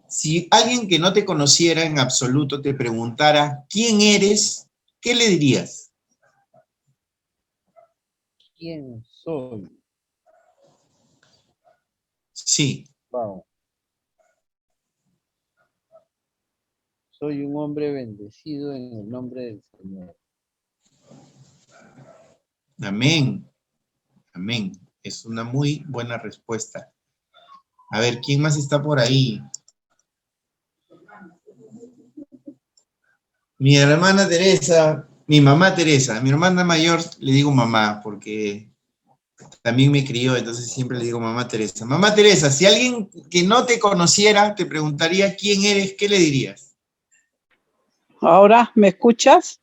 Si alguien que no te conociera en absoluto te preguntara quién eres, ¿qué le dirías? ¿Quién soy? Sí. Wow. Soy un hombre bendecido en el nombre del Señor. Amén. Amén. Es una muy buena respuesta. A ver, ¿quién más está por ahí? Mi hermana Teresa, mi mamá Teresa, a mi hermana mayor le digo mamá porque también me crió, entonces siempre le digo mamá Teresa. Mamá Teresa, si alguien que no te conociera te preguntaría quién eres, ¿qué le dirías? ¿Ahora me escuchas?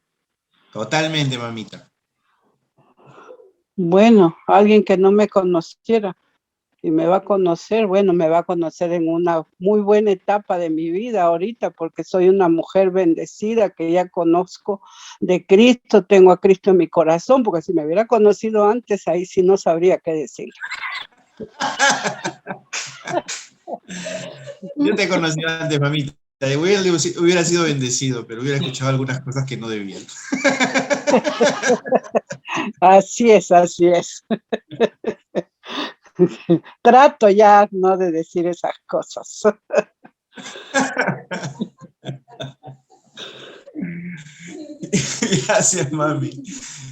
Totalmente, mamita. Bueno, alguien que no me conociera y me va a conocer, bueno, me va a conocer en una muy buena etapa de mi vida ahorita, porque soy una mujer bendecida que ya conozco de Cristo, tengo a Cristo en mi corazón, porque si me hubiera conocido antes, ahí sí no sabría qué decir. Yo te conocí antes, mamita. Hubiera sido bendecido, pero hubiera escuchado algunas cosas que no debía. Así es, así es. Trato ya no de decir esas cosas. Gracias, mami.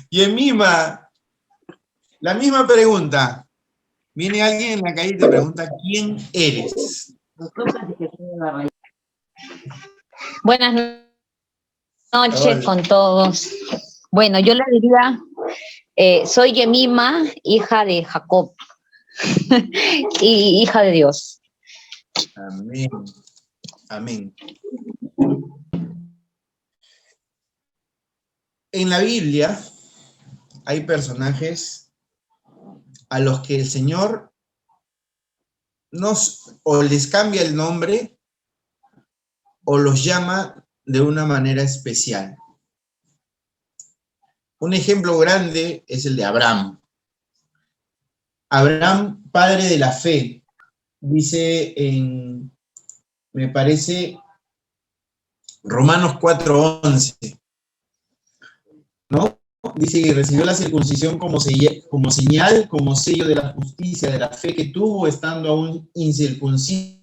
Y en la misma pregunta. Viene alguien en la calle y te pregunta quién eres. Buenas noches Hola. con todos. Bueno, yo le diría, soy Yemima, hija de Jacob y hija de Dios. Amén. Amén. En la Biblia hay personajes a los que el Señor o les cambia el nombre o los llama de una manera especial. Un ejemplo grande es el de Abraham. Abraham, padre de la fe, dice me parece, Romanos 4:11, ¿no? Dice que recibió la circuncisión como señal, como sello de la justicia, de la fe que tuvo estando aún incircunciso.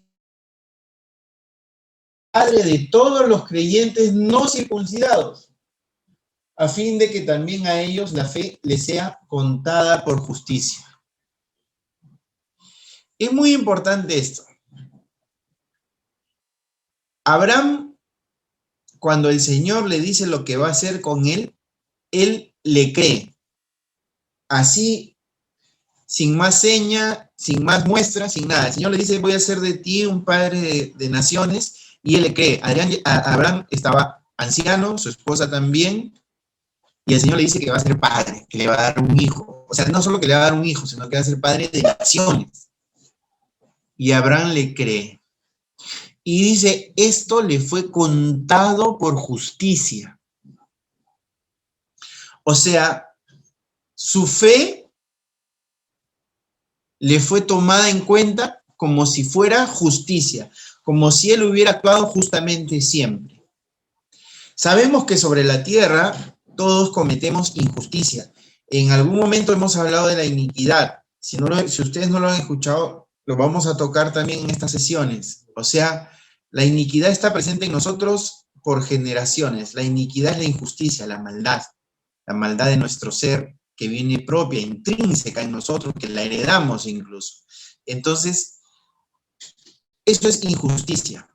Padre de todos los creyentes no circuncidados, a fin de que también a ellos la fe les sea contada por justicia. Es muy importante esto. Abraham, cuando el Señor le dice lo que va a hacer con él le cree. Así, sin más seña, sin más muestra, sin nada. El Señor le dice, voy a hacer de ti un padre de naciones, y él le cree. Abraham estaba anciano, su esposa también, y el Señor le dice que va a ser padre, que le va a dar un hijo. O sea, no solo que le va a dar un hijo, sino que va a ser padre de naciones. Y Abraham le cree. Y dice, esto le fue contado por justicia. O sea, su fe le fue tomada en cuenta como si fuera justicia, como si él hubiera actuado justamente siempre. Sabemos que sobre la tierra todos cometemos injusticia. En algún momento hemos hablado de la iniquidad. Si ustedes no lo han escuchado, lo vamos a tocar también en estas sesiones. O sea, la iniquidad está presente en nosotros por generaciones. La iniquidad es la injusticia, la maldad de nuestro ser que viene propia, intrínseca en nosotros, que la heredamos incluso. Entonces, esto es injusticia.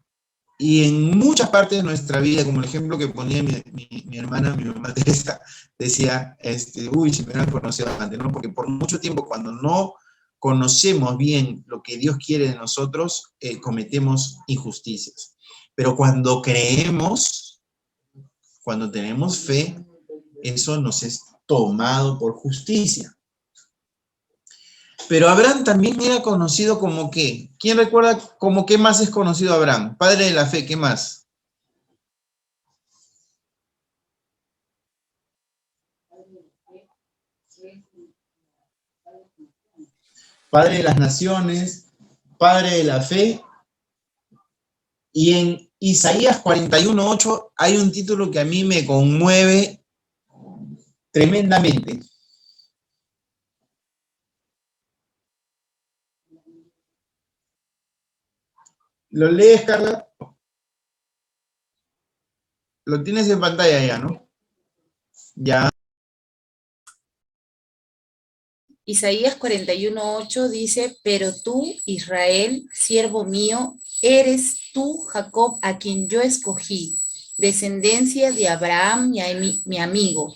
Y en muchas partes de nuestra vida, como el ejemplo que ponía mi hermana, mi mamá Teresa, decía, uy, si me hubieran conocido antes, ¿no? Porque por mucho tiempo, cuando no conocemos bien lo que Dios quiere de nosotros, cometemos injusticias. Pero cuando creemos, cuando tenemos fe, eso nos es tomado por justicia. Pero Abraham también era conocido como ¿qué? ¿Quién recuerda como qué más es conocido Abraham? Padre de la fe, ¿qué más? Padre de las naciones, padre de la fe. Y en Isaías 41:8 hay un título que a mí me conmueve tremendamente. ¿Lo lees, Carla? Lo tienes en pantalla ya, ¿no? Ya. Isaías 41:8 dice, pero tú, Israel, siervo mío, eres tú, Jacob, a quien yo escogí, descendencia de Abraham, mi amigo.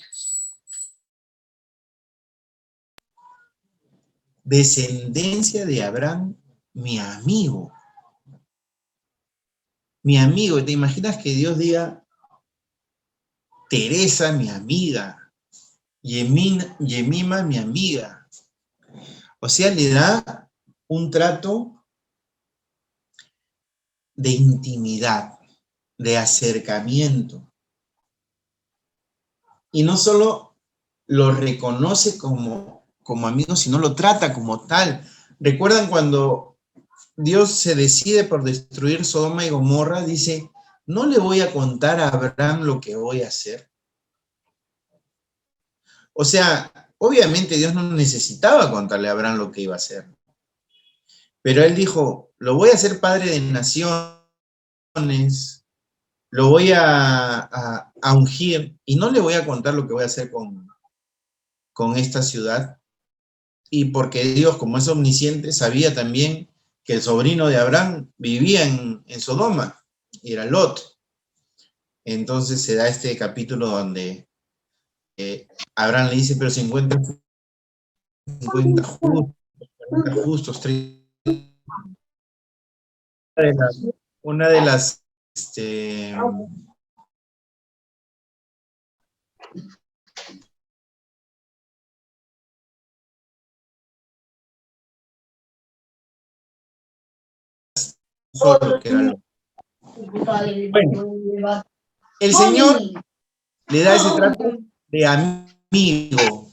Descendencia de Abraham, mi amigo. Mi amigo, ¿te imaginas que Dios diga, Teresa, mi amiga, Yemima, mi amiga? O sea, le da un trato de intimidad, de acercamiento. Y no solo lo reconoce como amigo, sino lo trata como tal. ¿Recuerdan cuando Dios se decide por destruir Sodoma y Gomorra? Dice, no le voy a contar a Abraham lo que voy a hacer. O sea, obviamente Dios no necesitaba contarle a Abraham lo que iba a hacer. Pero él dijo, lo voy a hacer padre de naciones, lo voy a ungir y no le voy a contar lo que voy a hacer con esta ciudad. Y porque Dios, como es omnisciente, sabía también que el sobrino de Abraham vivía en Sodoma, y era Lot. Entonces se da este capítulo donde Abraham le dice, pero 50 justos, 40 justos, 30. Una de las solo que era Lot. Bueno, el Señor le da ese trato de amigo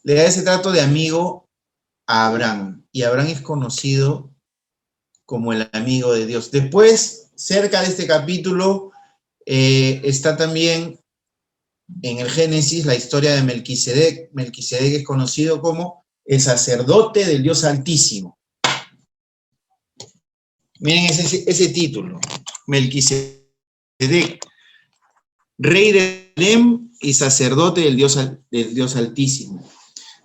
le da ese trato de amigo a Abraham, y Abraham es conocido como el amigo de Dios. Después, cerca de este capítulo, está también en el Génesis la historia de Melquisedec. Melquisedec es conocido como el sacerdote del Dios Altísimo. Miren ese título, Melquisedec, rey de Salem y sacerdote del Dios Altísimo.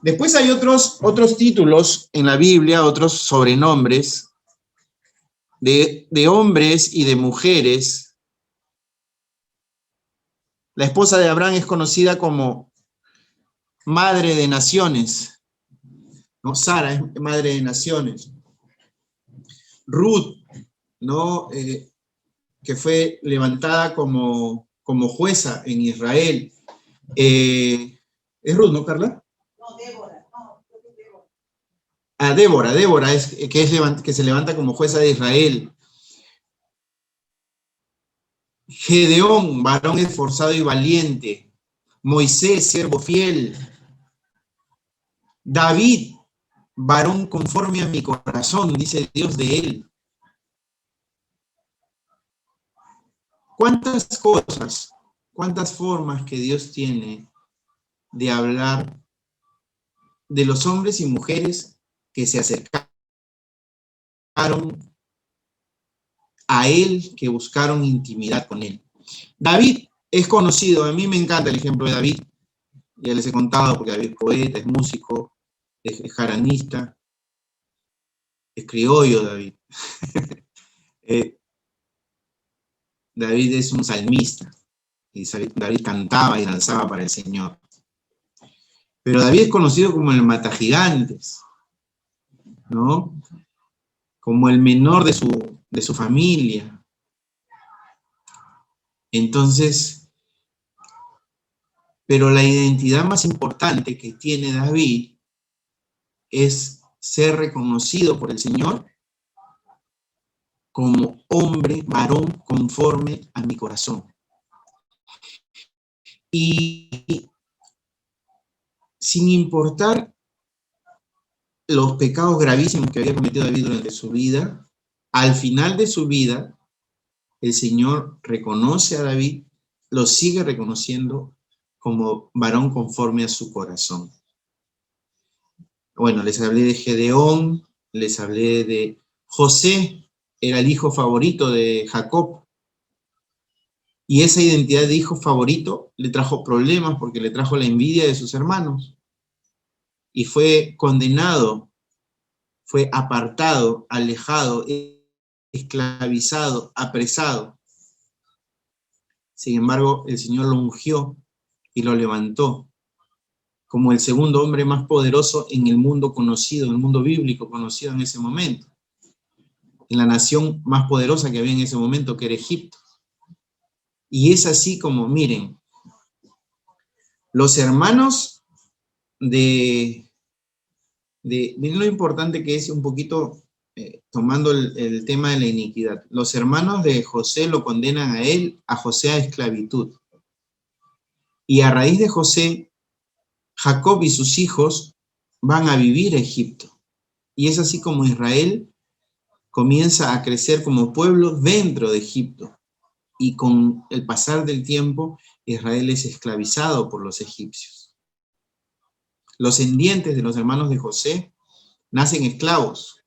Después hay otros títulos en la Biblia, otros sobrenombres de hombres y de mujeres. La esposa de Abraham es conocida como madre de naciones, ¿no? Sara es madre de naciones. Ruth, ¿no? Que fue levantada como jueza en Israel. ¿Es Ruth, no, Carla? No, Débora. Ah, Débora es que se levanta como jueza de Israel. Gedeón, varón esforzado y valiente. Moisés, siervo fiel. David, varón conforme a mi corazón, dice Dios de él. ¿Cuántas cosas, cuántas formas que Dios tiene de hablar de los hombres y mujeres que se acercaron a él, que buscaron intimidad con él? David es conocido, a mí me encanta el ejemplo de David, ya les he contado, porque David es poeta, es músico, es jaranista, es criollo David. David es un salmista, y David cantaba y danzaba para el Señor. Pero David es conocido como el matagigantes, ¿no? Como el menor de su familia. Entonces, pero la identidad más importante que tiene David es ser reconocido por el Señor como hombre, varón, conforme a mi corazón. Y sin importar los pecados gravísimos que había cometido David durante su vida, al final de su vida, el Señor reconoce a David, lo sigue reconociendo como varón conforme a su corazón. Bueno, les hablé de Gedeón, les hablé de José, era el hijo favorito de Jacob. Y esa identidad de hijo favorito le trajo problemas porque le trajo la envidia de sus hermanos. Y fue condenado, fue apartado, alejado, esclavizado, apresado. Sin embargo, el Señor lo ungió y lo levantó como el segundo hombre más poderoso en el mundo conocido, en el mundo bíblico conocido en ese momento, en la nación más poderosa que había en ese momento, que era Egipto. Y es así como, miren, los hermanos miren lo importante que es un poquito, tomando el tema de la iniquidad. Los hermanos de José lo condenan a José a esclavitud. Y a raíz de José, Jacob y sus hijos van a vivir a Egipto. Y es así como Israel comienza a crecer como pueblo dentro de Egipto. Y con el pasar del tiempo, Israel es esclavizado por los egipcios. Los descendientes de los hermanos de José nacen esclavos,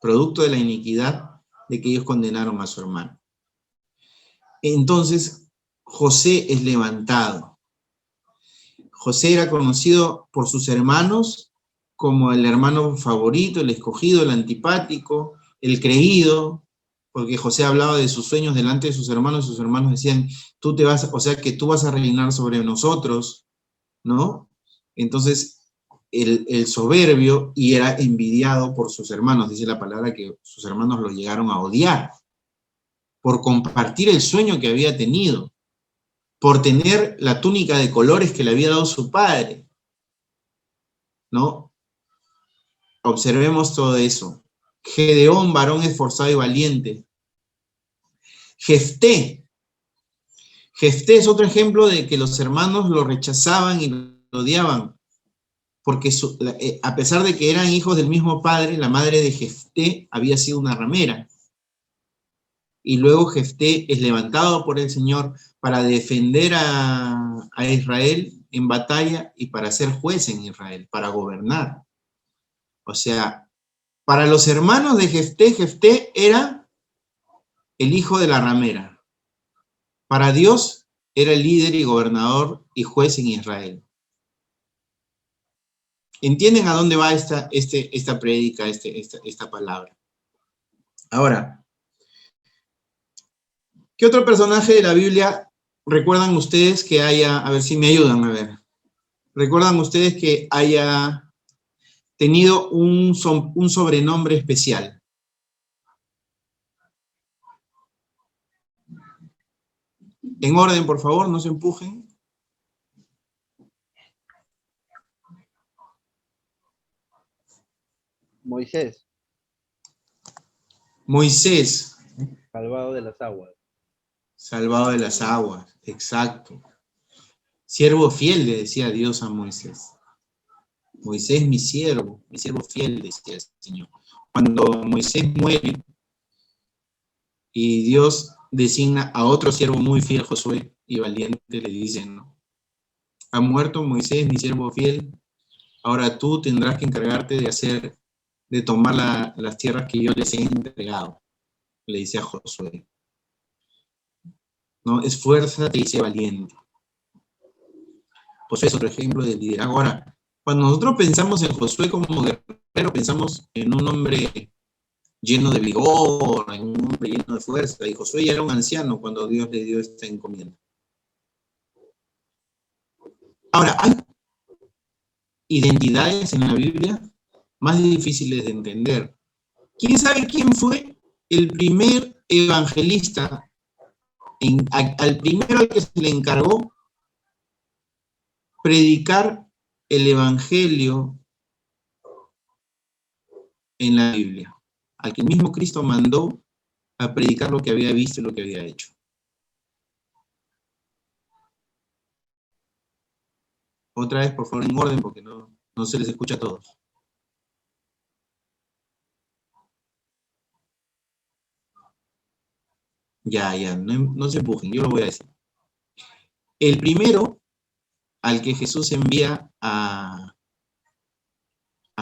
producto de la iniquidad de que ellos condenaron a su hermano. Entonces, José es levantado. José era conocido por sus hermanos como el hermano favorito, el escogido, el antipático, el creído, porque José hablaba de sus sueños delante de sus hermanos decían, tú vas a reinar sobre nosotros, ¿no? Entonces, el soberbio, y era envidiado por sus hermanos, dice la palabra que sus hermanos lo llegaron a odiar, por compartir el sueño que había tenido, por tener la túnica de colores que le había dado su padre, ¿no? Observemos todo eso. Gedeón, varón esforzado y valiente. Jefté es otro ejemplo de que los hermanos lo rechazaban y lo odiaban, porque a pesar de que eran hijos del mismo padre, la madre de Jefté había sido una ramera. Y luego Jefté es levantado por el Señor para defender a Israel en batalla y para ser juez en Israel, para gobernar. O sea, para los hermanos de Jefté, Jefté era el hijo de la ramera. Para Dios era el líder y gobernador y juez en Israel. ¿Entienden a dónde va esta prédica, esta palabra? Ahora, ¿qué otro personaje de la Biblia recuerdan ustedes que haya, a ver si me ayudan, a ver, recuerdan ustedes que haya tenido un sobrenombre especial? En orden, por favor, no se empujen. Moisés, Moisés, salvado de las aguas. salvado de las aguas, exacto. Siervo fiel, le decía Dios a Moisés. Moisés, mi siervo fiel, decía el Señor. Cuando Moisés muere y Dios designa a otro siervo muy fiel, Josué, y valiente, le dicen, ¿no? Ha muerto Moisés, mi siervo fiel, ahora tú tendrás que encargarte de tomar las tierras que yo les he entregado, le dice a Josué. ¿No? Esfuérzate y sé valiente. Josué es otro ejemplo de liderazgo. Ahora, cuando nosotros pensamos en Josué como guerrero, pensamos en un hombre lleno de vigor, en un hombre lleno de fuerza, y Josué ya era un anciano cuando Dios le dio esta encomienda. Ahora, hay identidades en la Biblia más difíciles de entender. ¿Quién sabe quién fue el primer evangelista, al primero al que se le encargó predicar el evangelio en la Biblia? Al que el mismo Cristo mandó a predicar lo que había visto y lo que había hecho. Otra vez, por favor, en orden, porque no se les escucha a todos. Ya, no se empujen, yo lo voy a decir. El primero al que Jesús envía a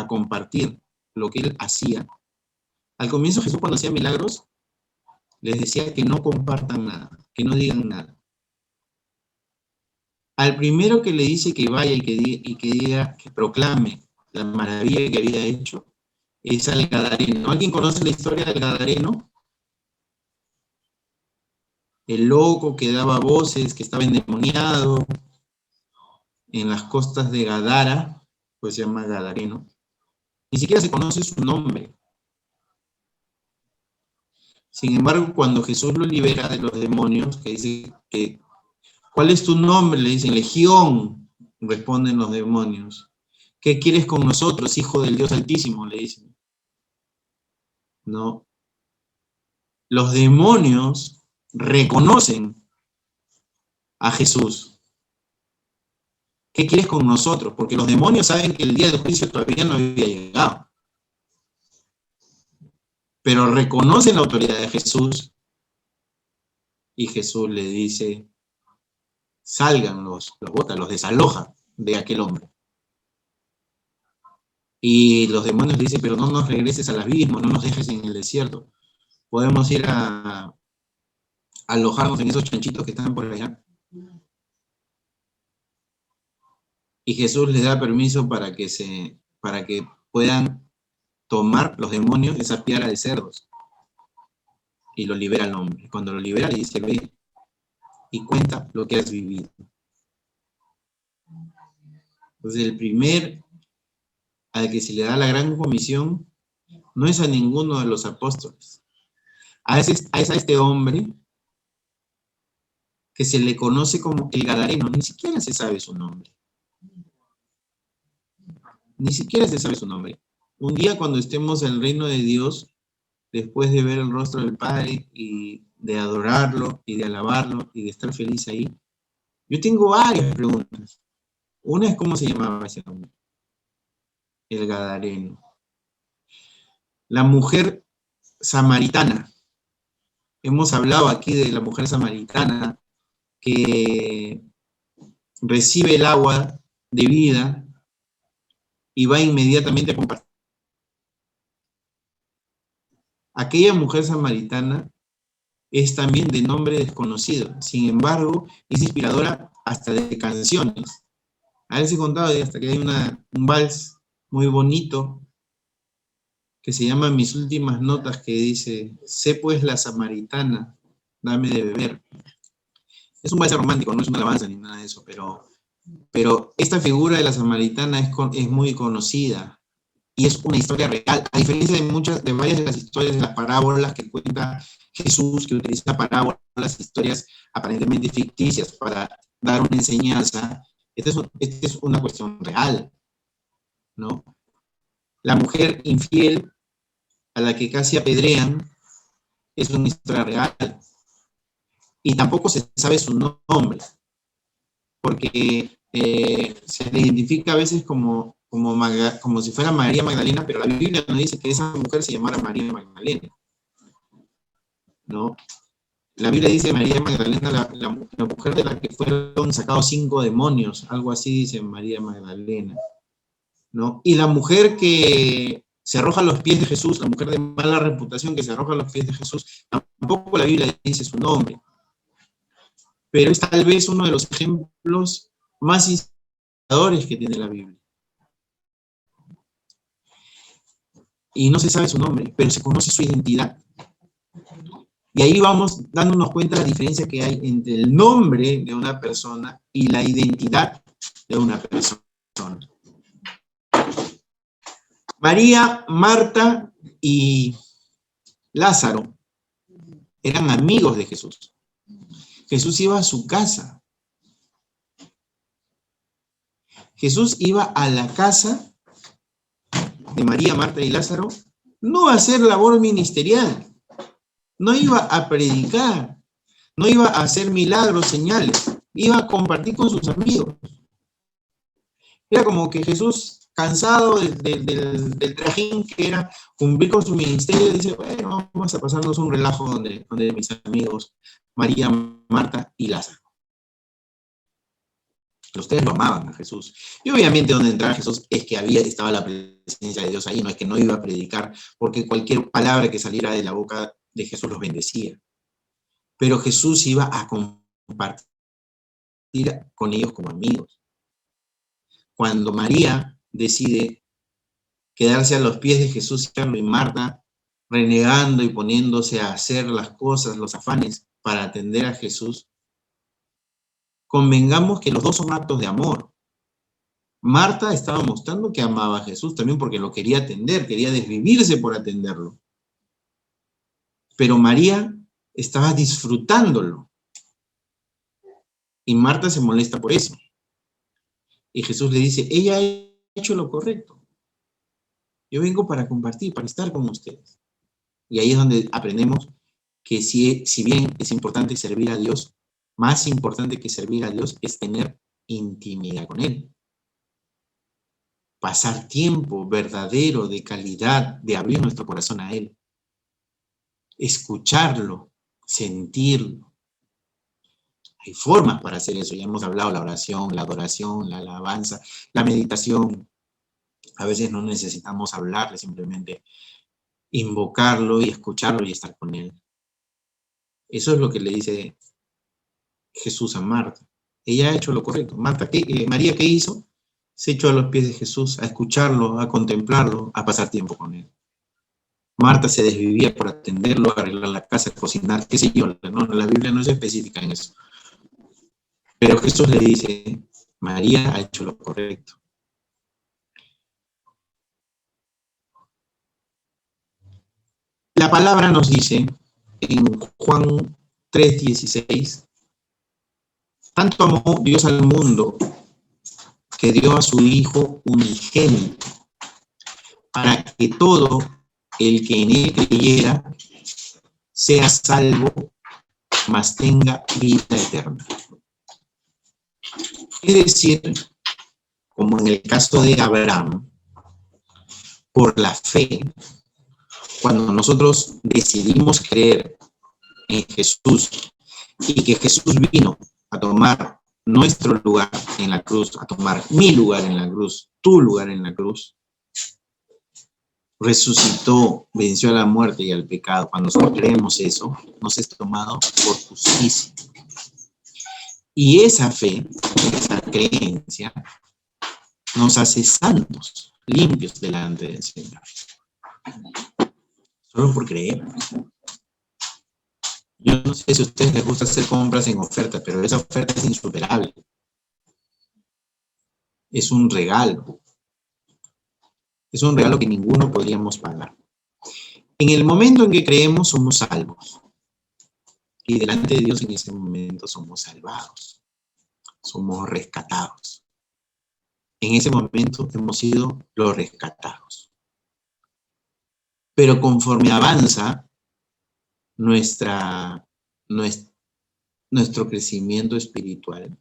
compartir lo que él hacía. Al comienzo Jesús, cuando hacía milagros, les decía que no compartan nada, que no digan nada. Al primero que le dice que vaya y que diga, que proclame la maravilla que había hecho, es al Gadareno. ¿Alguien conoce la historia del Gadareno? El loco que daba voces, que estaba endemoniado en las costas de Gadara, pues se llama Gadareno. Ni siquiera se conoce su nombre. Sin embargo, cuando Jesús lo libera de los demonios, que dice que, ¿cuál es tu nombre? Le dicen, Legión, responden los demonios. ¿Qué quieres con nosotros, hijo del Dios Altísimo? Le dicen. No. Los demonios reconocen a Jesús. ¿Qué quieres con nosotros? Porque los demonios saben que el día del juicio todavía no había llegado. Pero reconocen la autoridad de Jesús y Jesús le dice, salgan, los bota, los desaloja de aquel hombre. Y los demonios le dicen, pero no nos regreses al abismo, no nos dejes en el desierto. Podemos ir a alojarnos en esos chanchitos que están por allá. Y Jesús les da permiso para que puedan tomar los demonios esa piara de cerdos. Y lo libera al hombre. Cuando lo libera le dice, ve y cuenta lo que has vivido. Entonces el primer al que se le da la gran comisión no es a ninguno de los apóstoles. Es a este hombre que se le conoce como el Gadareno. Ni siquiera se sabe su nombre. Ni siquiera se sabe su nombre. Un día cuando estemos en el reino de Dios, después de ver el rostro del Padre y de adorarlo y de alabarlo y de estar feliz ahí, yo tengo varias preguntas. Una es cómo se llamaba ese hombre. El Gadareno. La mujer samaritana. Hemos hablado aquí de la mujer samaritana que recibe el agua de vida y va inmediatamente a compartir. Aquella mujer samaritana es también de nombre desconocido, sin embargo, es inspiradora hasta de canciones. A veces he contado hasta que hay un vals muy bonito que se llama Mis últimas notas, que dice, sé pues la samaritana, dame de beber. Es un vals romántico, no es una alabanza ni nada de eso, pero esta figura de la samaritana es muy conocida y es una historia real, a diferencia de varias de las historias de las parábolas que cuenta Jesús, que utiliza parábolas, historias aparentemente ficticias para dar una enseñanza. Esta es una cuestión real, ¿no? La mujer infiel a la que casi apedrean es una historia real. Y tampoco se sabe su nombre, porque se le identifica a veces como si fuera María Magdalena, pero la Biblia nos dice que esa mujer se llamara María Magdalena, ¿no? La Biblia dice María Magdalena, la mujer de la que fueron sacados 5 demonios, algo así dice María Magdalena, ¿no? Y la mujer que se arroja a los pies de Jesús, la mujer de mala reputación que se arroja a los pies de Jesús, tampoco la Biblia dice su nombre, pero es tal vez uno de los ejemplos más inspiradores que tiene la Biblia. Y no se sabe su nombre, pero se conoce su identidad. Y ahí vamos dándonos cuenta de la diferencia que hay entre el nombre de una persona y la identidad de una persona. María, Marta y Lázaro eran amigos de Jesús. Jesús iba a su casa. Jesús iba a la casa de María, Marta y Lázaro, no a hacer labor ministerial, no iba a predicar, no iba a hacer milagros, señales, iba a compartir con sus amigos. Era como que Jesús cansado del trajín que era cumplir con su ministerio, dice, bueno, vamos a pasarnos un relajo donde mis amigos María, Marta y Lázaro. Ustedes lo amaban a Jesús. Y obviamente donde entraba Jesús es que estaba la presencia de Dios ahí, no es que no iba a predicar, porque cualquier palabra que saliera de la boca de Jesús los bendecía. Pero Jesús iba a compartir con ellos como amigos. Cuando María decide quedarse a los pies de Jesús y Marta, renegando y poniéndose a hacer las cosas, los afanes para atender a Jesús, convengamos que los dos son actos de amor. Marta estaba mostrando que amaba a Jesús también porque lo quería atender, quería desvivirse por atenderlo. Pero María estaba disfrutándolo. Y Marta se molesta por eso. Y Jesús le dice, ella ha hecho lo correcto. Yo vengo para compartir, para estar con ustedes. Y ahí es donde aprendemos que si bien es importante servir a Dios, más importante que servir a Dios es tener intimidad con Él. Pasar tiempo verdadero, de calidad, de abrir nuestro corazón a Él. Escucharlo, sentirlo. Hay formas para hacer eso. Ya hemos hablado, la oración, la adoración, la alabanza, la meditación. A veces no necesitamos hablarle, simplemente invocarlo y escucharlo y estar con Él. Eso es lo que le dice Jesús a Marta. Ella ha hecho lo correcto. María, ¿qué hizo? Se echó a los pies de Jesús a escucharlo, a contemplarlo, a pasar tiempo con Él. Marta se desvivía por atenderlo, arreglar la casa, cocinar, qué sé yo. No, la Biblia no es específica en eso. Pero Jesús le dice, María ha hecho lo correcto. La palabra nos dice en Juan 3:16, tanto amó Dios al mundo que dio a su Hijo unigénito, para que todo el que en Él creyera sea salvo, mas tenga vida eterna. Es decir, como en el caso de Abraham, por la fe, cuando nosotros decidimos creer en Jesús y que Jesús vino a tomar nuestro lugar en la cruz, a tomar mi lugar en la cruz, tu lugar en la cruz, resucitó, venció a la muerte y al pecado. Cuando nosotros creemos eso, nos es tomado por justicia. Y esa fe, esa creencia, nos hace santos, limpios delante del Señor. Solo por creer. Yo no sé si a ustedes les gusta hacer compras en oferta, pero esa oferta es insuperable. Es un regalo. Es un regalo que ninguno podríamos pagar. En el momento en que creemos, somos salvos. Y delante de Dios en ese momento somos salvados. Somos rescatados. En ese momento hemos sido los rescatados. Pero conforme avanza nuestro crecimiento espiritual,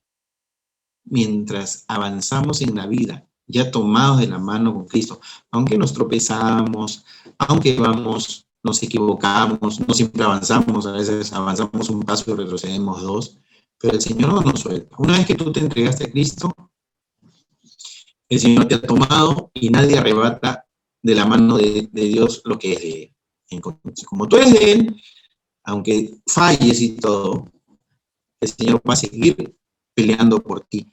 mientras avanzamos en la vida, ya tomados de la mano con Cristo, aunque nos tropezamos, aunque nos equivocamos, no siempre avanzamos, a veces avanzamos un paso y retrocedemos dos, pero el Señor no nos suelta. Una vez que tú te entregaste a Cristo, el Señor te ha tomado y nadie arrebata de la mano de Dios lo que es de Él. Entonces, como tú eres de Él, aunque falles y todo, el Señor va a seguir peleando por ti.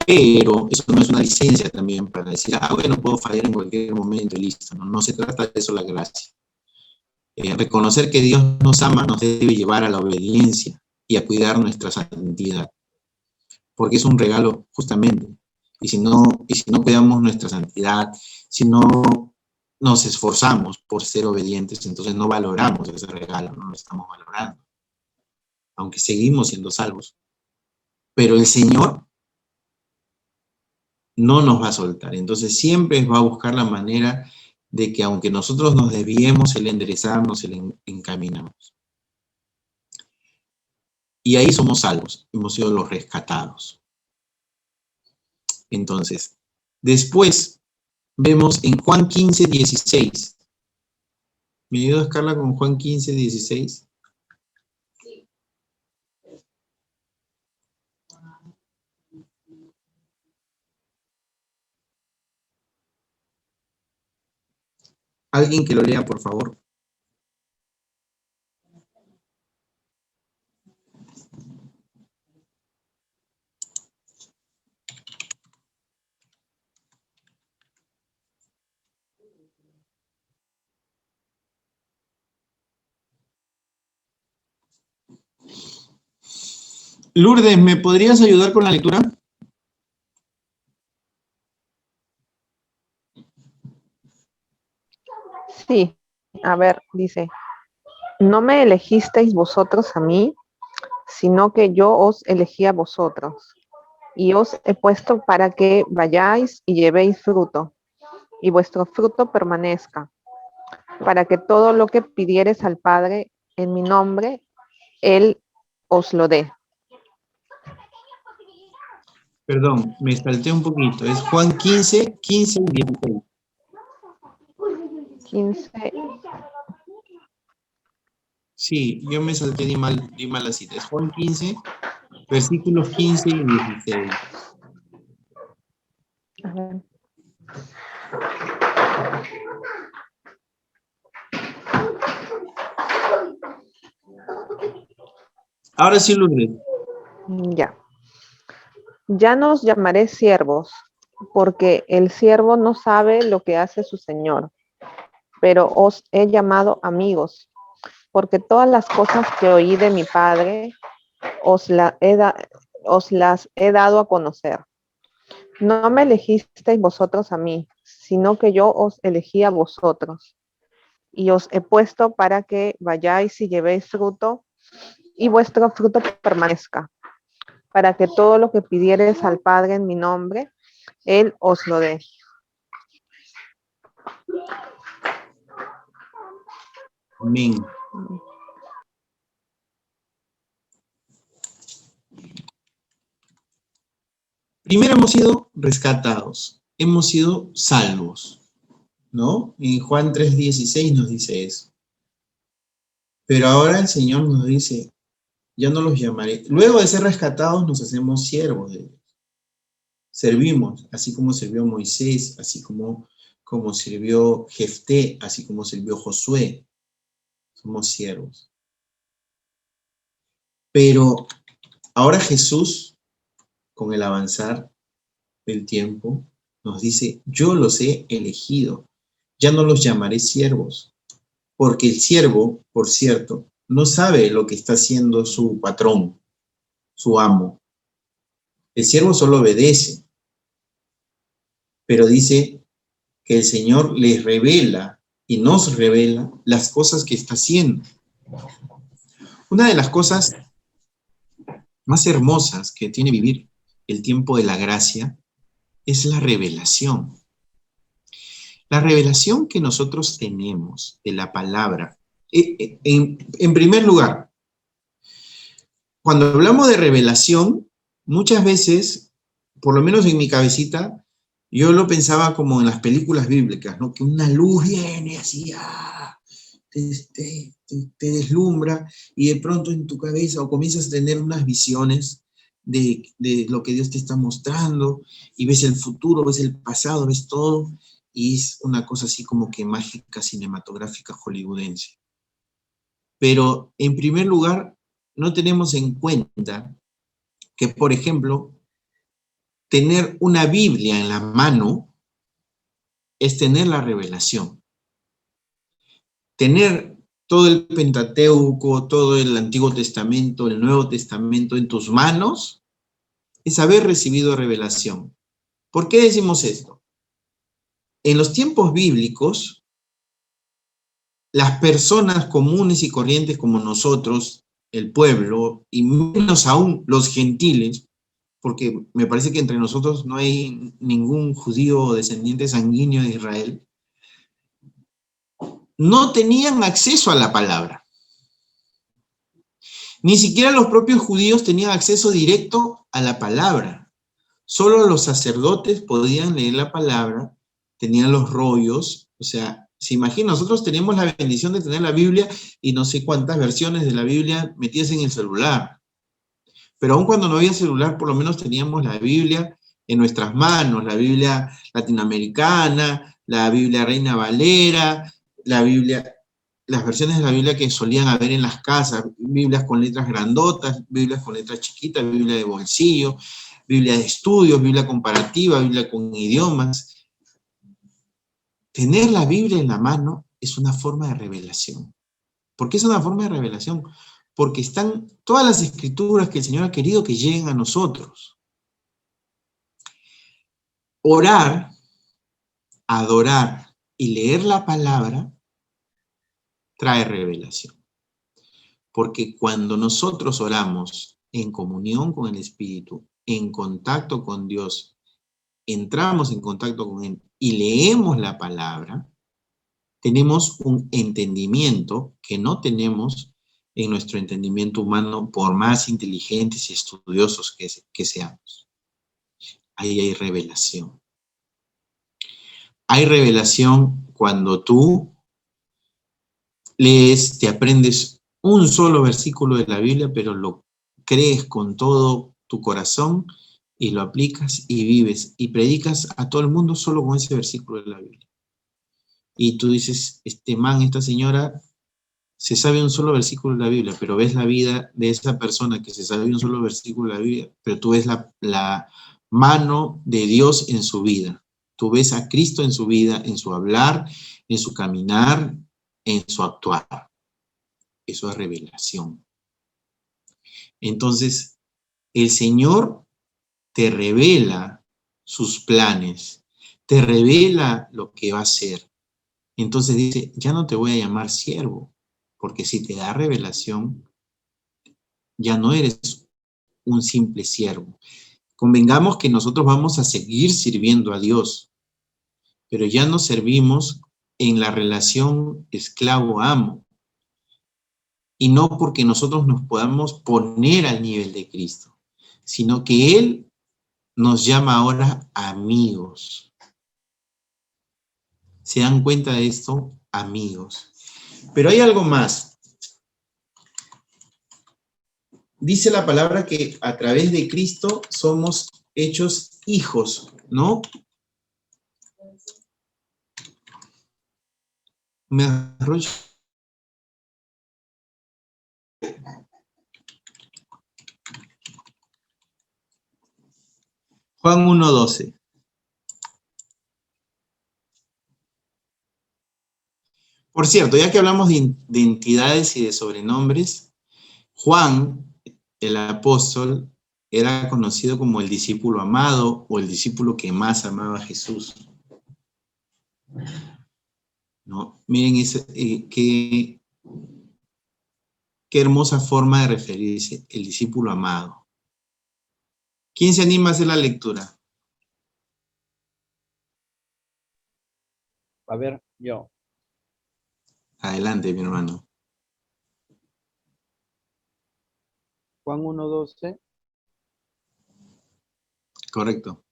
Pero eso no es una licencia también para decir, bueno, puedo fallar en cualquier momento y listo. No se trata de eso la gracia. Reconocer que Dios nos ama nos debe llevar a la obediencia y a cuidar nuestra santidad. Porque es un regalo justamente. Y si no cuidamos nuestra santidad, si no nos esforzamos por ser obedientes, entonces no valoramos ese regalo, no lo estamos valorando. Aunque seguimos siendo salvos. Pero el Señor no nos va a soltar. Entonces siempre va a buscar la manera de que aunque nosotros nos desviemos, Él enderezarnos, Él encaminamos. Y ahí somos salvos, hemos sido los rescatados. Entonces, después vemos en Juan 15:16. ¿Me ayudas, Carla, con Juan 15:16? Alguien que lo lea, por favor. Lourdes, ¿me podrías ayudar con la lectura? Sí, a ver, dice, no me elegisteis vosotros a mí, sino que yo os elegí a vosotros, y os he puesto para que vayáis y llevéis fruto, y vuestro fruto permanezca, para que todo lo que pidiereis al Padre en mi nombre, Él os lo dé. Perdón, me salté un poquito. Es Juan 15:16. 15. Sí, yo me salté, di mal la cita. Es Juan 15, versículos 15 y 16. A ver. Ahora sí, Lourdes. Ya. Ya no os llamaré siervos, porque el siervo no sabe lo que hace su señor, pero os he llamado amigos, porque todas las cosas que oí de mi Padre os las he dado a conocer. No me elegisteis vosotros a mí, sino que yo os elegí a vosotros, y os he puesto para que vayáis y llevéis fruto, y vuestro fruto permanezca, para que todo lo que pidiereis al Padre en mi nombre, Él os lo dé. Amén. Primero hemos sido rescatados, hemos sido salvos, ¿no? En Juan 3:16 nos dice eso. Pero ahora el Señor nos dice, ya no los llamaré. Luego de ser rescatados nos hacemos siervos de Dios. Servimos, así como sirvió Moisés, así como sirvió Jefté, así como sirvió Josué. Somos siervos. Pero ahora Jesús, con el avanzar del tiempo, nos dice, yo los he elegido, ya no los llamaré siervos, porque el siervo, por cierto, no sabe lo que está haciendo su patrón, su amo. El siervo solo obedece, pero dice que el Señor les revela y nos revela las cosas que está haciendo. Una de las cosas más hermosas que tiene vivir el tiempo de la gracia es la revelación. La revelación que nosotros tenemos de la palabra. En primer lugar, cuando hablamos de revelación, muchas veces, por lo menos en mi cabecita, yo lo pensaba como en las películas bíblicas, ¿no? Que una luz viene así, te deslumbra, y de pronto en tu cabeza o comienzas a tener unas visiones de lo que Dios te está mostrando, y ves el futuro, ves el pasado, ves todo, y es una cosa así como que mágica, cinematográfica, hollywoodense. Pero en primer lugar, no tenemos en cuenta que, por ejemplo, tener una Biblia en la mano es tener la revelación. Tener todo el Pentateuco, todo el Antiguo Testamento, el Nuevo Testamento en tus manos es haber recibido revelación. ¿Por qué decimos esto? En los tiempos bíblicos, las personas comunes y corrientes como nosotros, el pueblo, y menos aún los gentiles, porque me parece que entre nosotros no hay ningún judío descendiente sanguíneo de Israel, no tenían acceso a la palabra. Ni siquiera los propios judíos tenían acceso directo a la palabra. Solo los sacerdotes podían leer la palabra tenían los rollos, o sea, se imagina, nosotros tenemos la bendición de tener la Biblia y no sé cuántas versiones de la Biblia metidas en el celular. Pero aun cuando no había celular, por lo menos teníamos la Biblia en nuestras manos, la Biblia latinoamericana, la Biblia Reina Valera, la Biblia, las versiones de la Biblia que solían haber en las casas, Biblias con letras grandotas, Biblias con letras chiquitas, Biblia de bolsillo, Biblia de estudios, Biblia comparativa, Biblia con idiomas. Tener la Biblia en la mano es una forma de revelación. ¿Por qué es una forma de revelación? Porque están todas las escrituras que el Señor ha querido que lleguen a nosotros. Orar, adorar y leer la palabra trae revelación. Porque cuando nosotros oramos en comunión con el Espíritu, en contacto con Dios, entramos en contacto con Él y leemos la palabra, tenemos un entendimiento que no tenemos en nuestro entendimiento humano, por más inteligentes y estudiosos que seamos. Ahí hay revelación. Hay revelación cuando tú lees, te aprendes un solo versículo de la Biblia, pero lo crees con todo tu corazón y lo aplicas y vives y predicas a todo el mundo solo con ese versículo de la Biblia. Y tú dices, esta señora se sabe un solo versículo de la Biblia, pero ves la vida de esa persona que se sabe un solo versículo de la Biblia, pero tú ves la mano de Dios en su vida. Tú ves a Cristo en su vida, en su hablar, en su caminar, en su actuar. Eso es revelación. Entonces, el Señor te revela sus planes, te revela lo que va a hacer. Entonces dice, ya no te voy a llamar siervo, porque si te da revelación, ya no eres un simple siervo. Convengamos que nosotros vamos a seguir sirviendo a Dios, pero ya no servimos en la relación esclavo-amo, y no porque nosotros nos podamos poner al nivel de Cristo, sino que Él nos llama ahora amigos. ¿Se dan cuenta de esto? Amigos. Pero hay algo más. Dice la palabra que a través de Cristo somos hechos hijos, ¿no? Me arroyo. Juan 1:12. Por cierto, ya que hablamos de entidades y de sobrenombres, Juan, el apóstol, era conocido como el discípulo amado o el discípulo que más amaba a Jesús. ¿No? Miren qué hermosa forma de referirse, el discípulo amado. ¿Quién se anima a hacer la lectura? A ver, yo. Adelante, mi hermano. Juan 1:12. Correcto.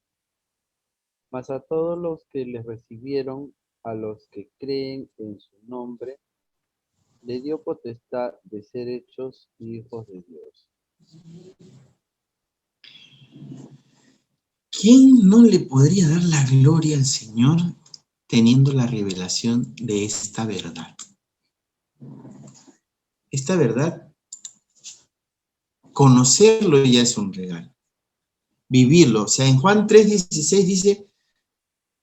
Mas a todos los que les recibieron, a los que creen en su nombre, le dio potestad de ser hechos hijos de Dios. ¿Quién no le podría dar la gloria al Señor teniendo la revelación de esta verdad? Esta verdad, conocerlo ya es un regalo. Vivirlo. O sea, en Juan 3:16 dice,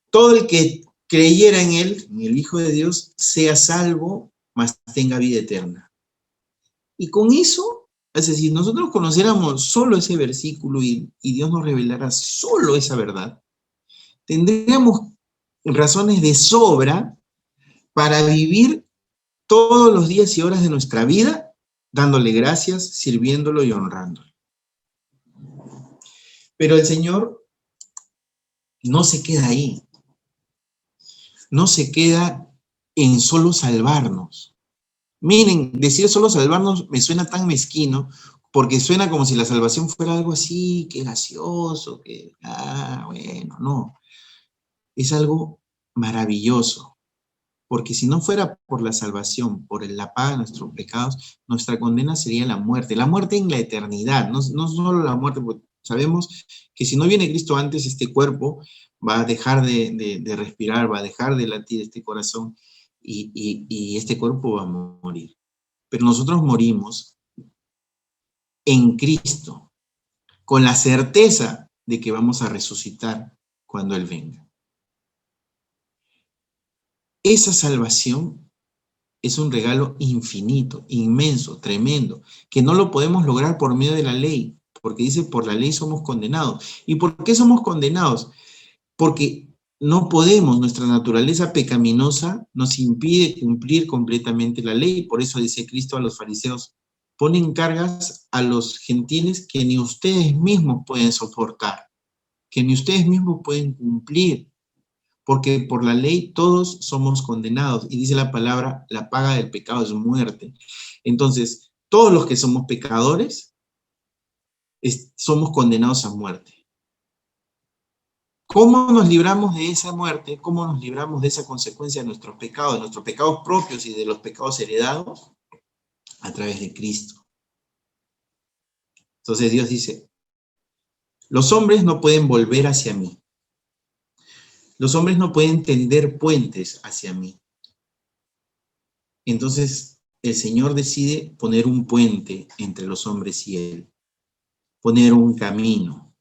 todo el que creyera en él, en el Hijo de Dios, sea salvo, mas tenga vida eterna. Y con eso, es decir, nosotros conociéramos solo ese versículo y Dios nos revelara solo esa verdad, tendríamos razones de sobra para vivir todos los días y horas de nuestra vida dándole gracias, sirviéndolo y honrándolo. Pero el Señor no se queda ahí. No se queda en solo salvarnos. Miren, decir solo salvarnos me suena tan mezquino, porque suena como si la salvación fuera algo así, que gracioso, que, bueno, no. Es algo maravilloso, porque si no fuera por la salvación, por la paga de nuestros pecados, nuestra condena sería la muerte en la eternidad, no solo la muerte, porque sabemos que si no viene Cristo antes, este cuerpo va a dejar de respirar, va a dejar de latir este corazón y este cuerpo va a morir. Pero nosotros morimos en Cristo, con la certeza de que vamos a resucitar cuando Él venga. Esa salvación es un regalo infinito, inmenso, tremendo, que no lo podemos lograr por medio de la ley, porque dice, por la ley somos condenados. ¿Y por qué somos condenados? Porque no podemos, nuestra naturaleza pecaminosa nos impide cumplir completamente la ley. Por eso dice Cristo a los fariseos, ponen cargas a los gentiles que ni ustedes mismos pueden soportar, que ni ustedes mismos pueden cumplir. Porque por la ley todos somos condenados. Y dice la palabra, la paga del pecado es muerte. Entonces, todos los que somos pecadores, somos condenados a muerte. ¿Cómo nos libramos de esa muerte? ¿Cómo nos libramos de esa consecuencia de nuestros pecados propios y de los pecados heredados? A través de Cristo. Entonces Dios dice, los hombres no pueden volver hacia mí. Los hombres no pueden tender puentes hacia mí. Entonces, el Señor decide poner un puente entre los hombres y Él. Poner un camino,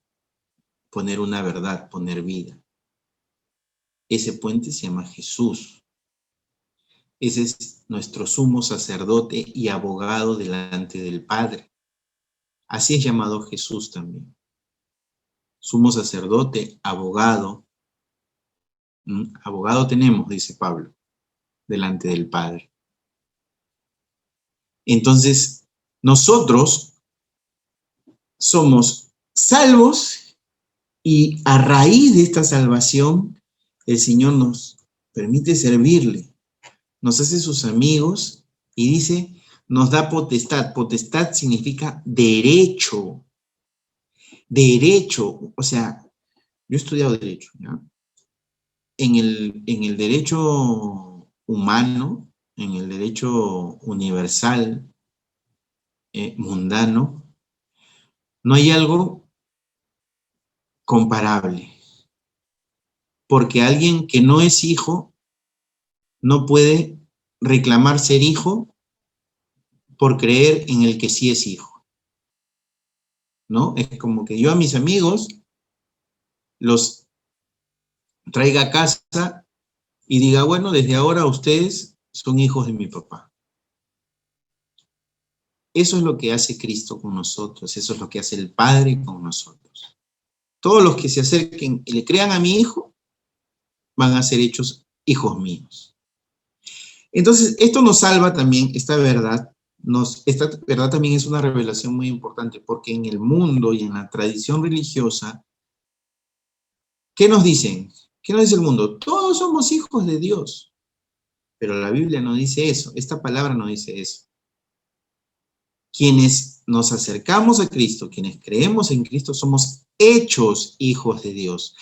poner una verdad, poner vida. Ese puente se llama Jesús. Ese es nuestro sumo sacerdote y abogado delante del Padre. Así es llamado Jesús también. Sumo sacerdote, abogado. Abogado tenemos, dice Pablo, delante del Padre. Entonces, nosotros somos salvos y a raíz de esta salvación, el Señor nos permite servirle, nos hace sus amigos y dice, nos da potestad. Potestad significa derecho. Derecho, o sea, yo he estudiado derecho, ¿ya? En el derecho humano, en el derecho universal, mundano, no hay algo comparable. Porque alguien que no es hijo no puede reclamar ser hijo por creer en el que sí es hijo. ¿No? Es como que yo a mis amigos los traiga a casa y diga, bueno, desde ahora ustedes son hijos de mi papá. Eso es lo que hace Cristo con nosotros, eso es lo que hace el Padre con nosotros. Todos los que se acerquen y le crean a mi hijo, van a ser hechos hijos míos. Entonces, esto nos salva también, esta verdad también es una revelación muy importante, porque en el mundo y en la tradición religiosa, ¿qué nos dicen? ¿Qué nos dice el mundo? Todos somos hijos de Dios. Pero la Biblia no dice eso, esta palabra no dice eso. Quienes nos acercamos a Cristo, quienes creemos en Cristo, somos hechos hijos de Dios.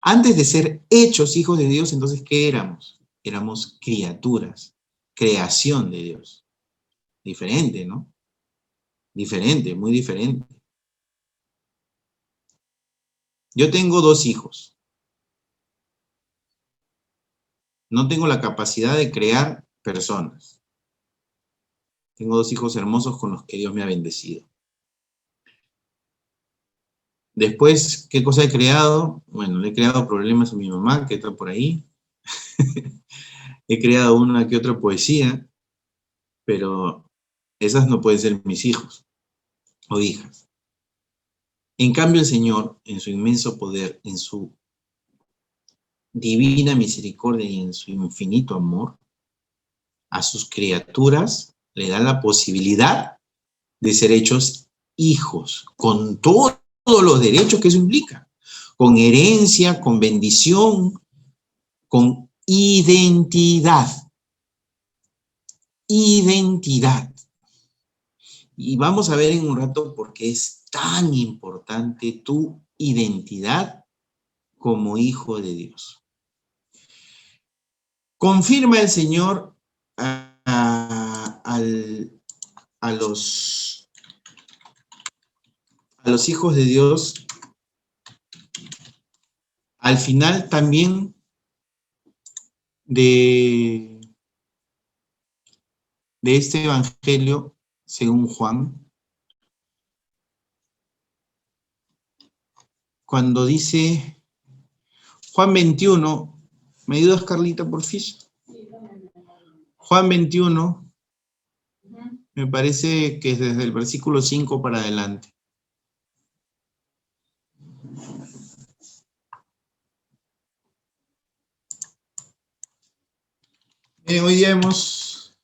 Antes de ser hechos hijos de Dios, entonces, ¿qué éramos? Éramos criaturas, creación de Dios. Diferente, ¿no? Diferente, muy diferente. Yo tengo 2 hijos. No tengo la capacidad de crear personas. Tengo 2 hijos hermosos con los que Dios me ha bendecido. Después, ¿qué cosa he creado? Bueno, le he creado problemas a mi mamá, que está por ahí. He creado una que otra poesía, pero esas no pueden ser mis hijos o hijas. En cambio, el Señor, en su inmenso poder, en su divina misericordia y en su infinito amor, a sus criaturas le da la posibilidad de ser hechos hijos, con todos los derechos que eso implica, con herencia, con bendición, con identidad. Identidad. Y vamos a ver en un rato por qué es tan importante tu identidad como hijo de Dios. confirma el Señor a los hijos de Dios al final también de este evangelio según Juan, cuando dice Juan 21, ¿me ayudas, Carlita, por fin? Juan 21, me parece que es desde el versículo 5 para adelante. Hoy día hemos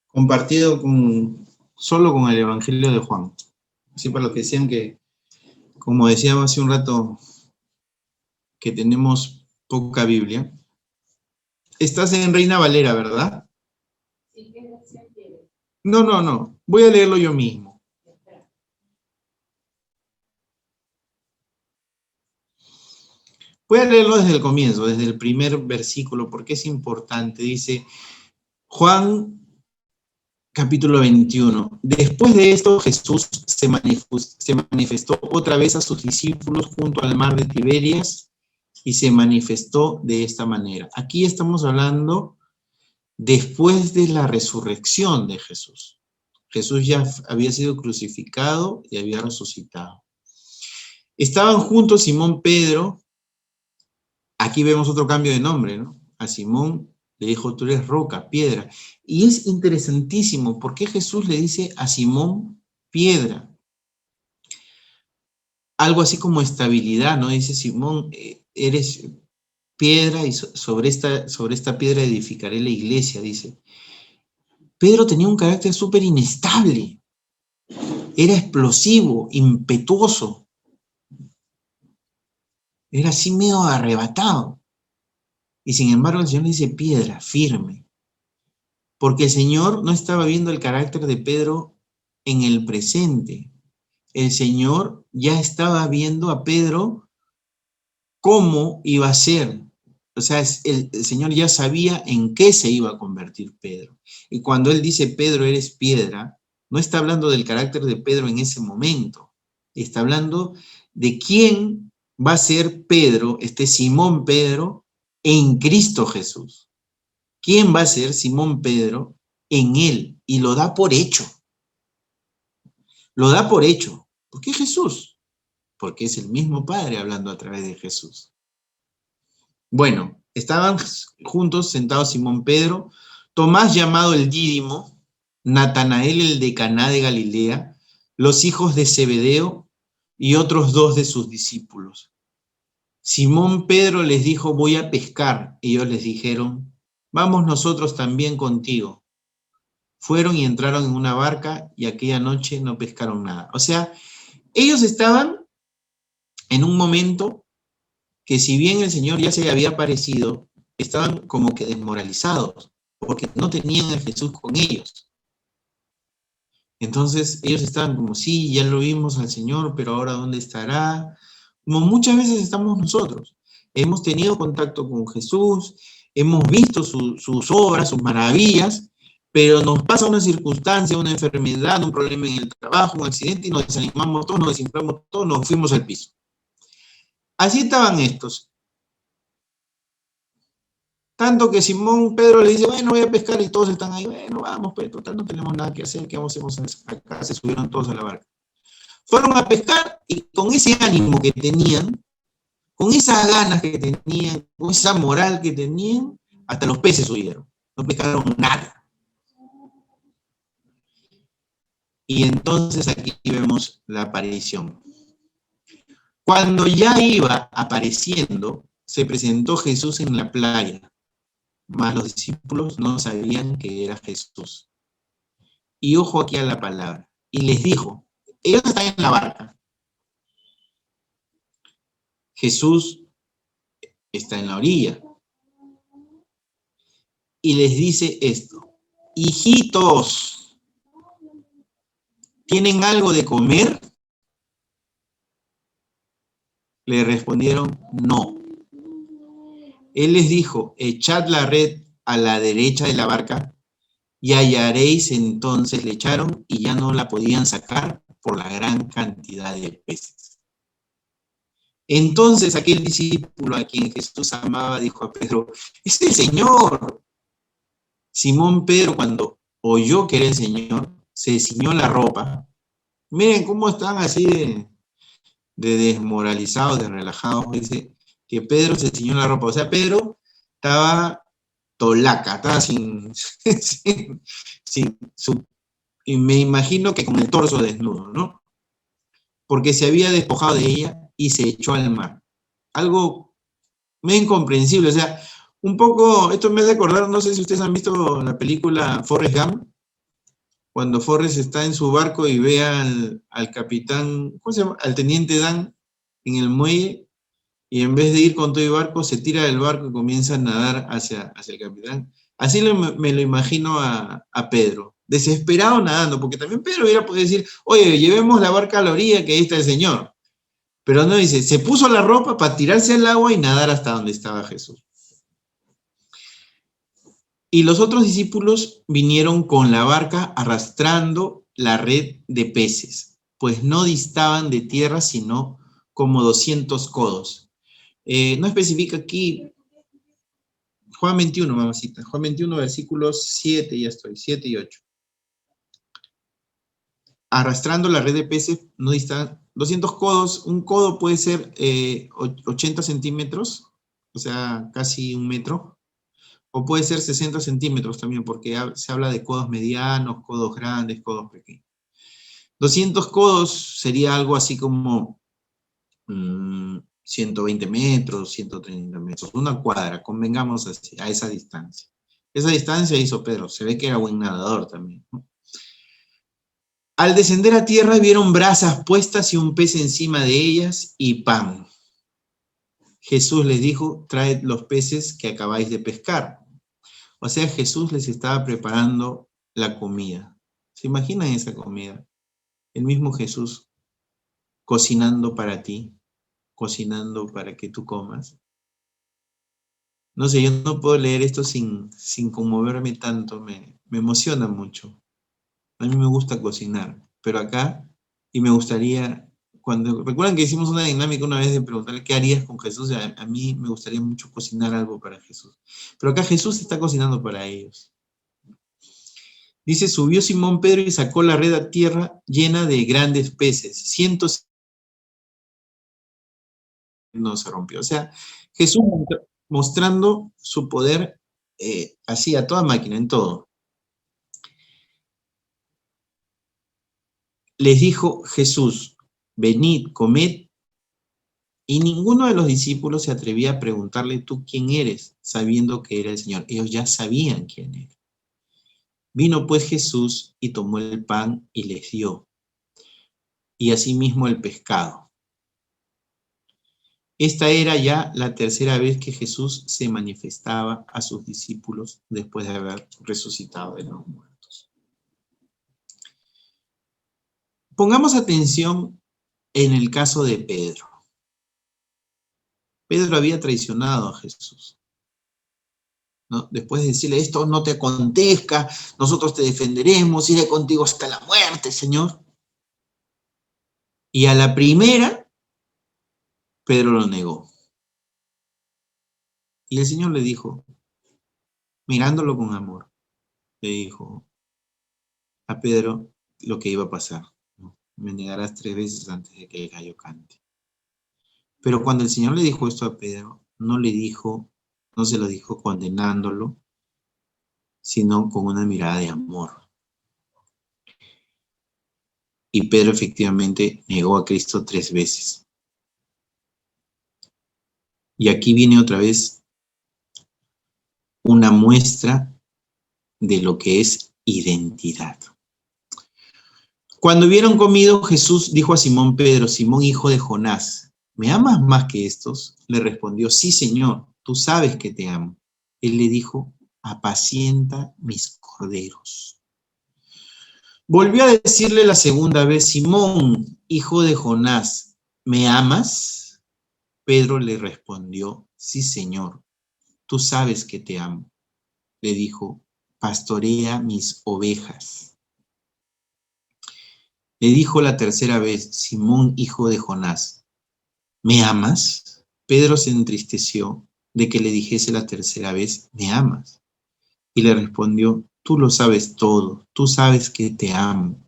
compartido solo con el Evangelio de Juan. Así para los que decían que, como decíamos hace un rato, que tenemos poca Biblia. Estás en Reina Valera, ¿verdad? No. Voy a leerlo yo mismo. Voy a leerlo desde el comienzo, desde el primer versículo, porque es importante. Dice Juan, capítulo 21. Después de esto, Jesús se manifestó otra vez a sus discípulos junto al mar de Tiberias y se manifestó de esta manera. Aquí estamos hablando después de la resurrección de Jesús. Jesús ya había sido crucificado y había resucitado. Estaban juntos Simón Pedro. Aquí vemos otro cambio de nombre, ¿no? A Simón le dijo, tú eres roca, piedra. Y es interesantísimo, ¿por qué Jesús le dice a Simón piedra? Algo así como estabilidad, ¿no? Dice Simón, eres piedra y sobre esta piedra edificaré la iglesia, dice. Pedro tenía un carácter súper inestable. Era explosivo, impetuoso. Era así medio arrebatado. Y sin embargo el Señor le dice piedra, firme. Porque el Señor no estaba viendo el carácter de Pedro en el presente. El Señor ya estaba viendo a Pedro cómo iba a ser. O sea, el Señor ya sabía en qué se iba a convertir Pedro. Y cuando Él dice, Pedro, eres piedra, no está hablando del carácter de Pedro en ese momento. Está hablando de quién va a ser Pedro, Simón Pedro, en Cristo Jesús. ¿Quién va a ser Simón Pedro en Él? Y lo da por hecho. Lo da por hecho. ¿Por qué Jesús? Porque es el mismo Padre hablando a través de Jesús. Bueno, estaban juntos sentados Simón Pedro, Tomás llamado el Dídimo, Natanael el de Caná de Galilea, los hijos de Zebedeo y otros 2 de sus discípulos. Simón Pedro les dijo, voy a pescar. Ellos les dijeron, vamos nosotros también contigo. Fueron y entraron en una barca y aquella noche no pescaron nada. O sea, ellos estaban en un momento que si bien el Señor ya se había aparecido, estaban como que desmoralizados, porque no tenían a Jesús con ellos. Entonces ellos estaban como, sí, ya lo vimos al Señor, pero ahora ¿dónde estará? Como muchas veces estamos nosotros. Hemos tenido contacto con Jesús, hemos visto sus obras, sus maravillas, pero nos pasa una circunstancia, una enfermedad, un problema en el trabajo, un accidente, y nos desanimamos todos, nos desinflamos todos, nos fuimos al piso. Así estaban estos. Tanto que Simón Pedro le dice, bueno, voy a pescar, y todos están ahí, bueno, vamos, pero total no tenemos nada que hacer, ¿qué hacemos acá? Se subieron todos a la barca. Fueron a pescar y con ese ánimo que tenían, con esas ganas que tenían, con esa moral que tenían, hasta los peces huyeron. No pescaron nada. Y entonces aquí vemos la aparición. Cuando ya iba apareciendo, se presentó Jesús en la playa, mas los discípulos no sabían que era Jesús. Y ojo aquí a la palabra. Y les dijo, ellos están en la barca. Jesús está en la orilla. Y les dice esto, hijitos, ¿tienen algo de comer? Le respondieron, no. Él les dijo, echad la red a la derecha de la barca y hallaréis. Entonces le echaron y ya no la podían sacar por la gran cantidad de peces. Entonces aquel discípulo a quien Jesús amaba dijo a Pedro, ¡es el Señor! Simón Pedro, cuando oyó que era el Señor, se ciñó la ropa. Miren cómo están así de desmoralizados, de relajados. Dice que Pedro se ciñó la ropa. O sea, Pedro estaba tolaca, estaba y me imagino que con el torso desnudo, ¿no? Porque se había despojado de ella y se echó al mar. Algo medio incomprensible, o sea, un poco, esto me hace acordar, no sé si ustedes han visto la película Forrest Gump, cuando Forrest está en su barco y ve al capitán, ¿cómo se llama? Al teniente Dan en el muelle, y en vez de ir con todo el barco, se tira del barco y comienza a nadar hacia el capitán. Así me lo imagino a Pedro, desesperado nadando, porque también Pedro hubiera podido decir, oye, llevemos la barca a la orilla, que ahí está el Señor. Pero no, dice, se puso la ropa para tirarse al agua y nadar hasta donde estaba Jesús. Y los otros discípulos vinieron con la barca arrastrando la red de peces, pues no distaban de tierra sino como 200 codos. No especifica aquí, Juan 21, mamacita, Juan 21, versículos 7, ya estoy, 7 y 8. Arrastrando la red de peces, no distaban 200 codos, un codo puede ser 80 centímetros, o sea, casi un metro. O puede ser 60 centímetros también, porque se habla de codos medianos, codos grandes, codos pequeños. 200 codos sería algo así como 120 metros, 130 metros, una cuadra, convengamos así, a esa distancia. Esa distancia hizo Pedro, se ve que era buen nadador también, ¿no? Al descender a tierra vieron brasas puestas y un pez encima de ellas y pan. Jesús les dijo, traed los peces que acabáis de pescar. O sea, Jesús les estaba preparando la comida. ¿Se imaginan esa comida? El mismo Jesús cocinando para ti, cocinando para que tú comas. No sé, yo no puedo leer esto sin conmoverme tanto, me emociona mucho. A mí me gusta cocinar, pero acá, y me gustaría, recuerdan que hicimos una dinámica una vez de preguntarle qué harías con Jesús, a mí me gustaría mucho cocinar algo para Jesús. Pero acá Jesús está cocinando para ellos. Dice, subió Simón Pedro y sacó la red a tierra llena de grandes peces. 100 no se rompió. O sea, Jesús mostrando su poder así a toda máquina, en todo. Les dijo Jesús, venid, comed, y ninguno de los discípulos se atrevía a preguntarle, ¿tú quién eres? Sabiendo que era el Señor. Ellos ya sabían quién era. Vino pues Jesús y tomó el pan y les dio, y asimismo el pescado. Esta era ya la tercera vez que Jesús se manifestaba a sus discípulos después de haber resucitado de los muertos. Pongamos atención en el caso de Pedro. Pedro había traicionado a Jesús, ¿no? Después de decirle, esto no te acontezca, nosotros te defenderemos, iré contigo hasta la muerte, Señor. Y a la primera, Pedro lo negó. Y el Señor le dijo, mirándolo con amor, le dijo a Pedro lo que iba a pasar, ¿no? Me negarás 3 veces antes de que el gallo cante. Pero cuando el Señor le dijo esto a Pedro, no se lo dijo condenándolo, sino con una mirada de amor. Y Pedro efectivamente negó a Cristo 3 veces. Y aquí viene otra vez una muestra de lo que es identidad. Cuando hubieron comido, Jesús dijo a Simón Pedro, Simón hijo de Jonás, ¿me amas más que estos? Le respondió, sí, Señor, tú sabes que te amo. Él le dijo, apacienta mis corderos. Volvió a decirle la segunda vez, Simón, hijo de Jonás, ¿me amas? Pedro le respondió, sí, Señor, tú sabes que te amo. Le dijo, pastorea mis ovejas. Le dijo la tercera vez, Simón, hijo de Jonás, ¿me amas? Pedro se entristeció de que le dijese la tercera vez, ¿me amas? Y le respondió, tú lo sabes todo, tú sabes que te amo.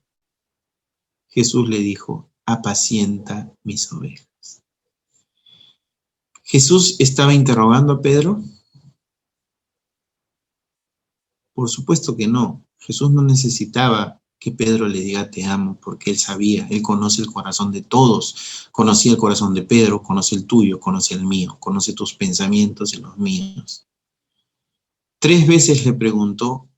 Jesús le dijo, apacienta mis ovejas. ¿Jesús estaba interrogando a Pedro? Por supuesto que no. Jesús no necesitaba que Pedro le diga te amo, porque él sabía, él conoce el corazón de todos. Conocía el corazón de Pedro, conoce el tuyo, conoce el mío, conoce tus pensamientos y los míos. 3 veces le preguntó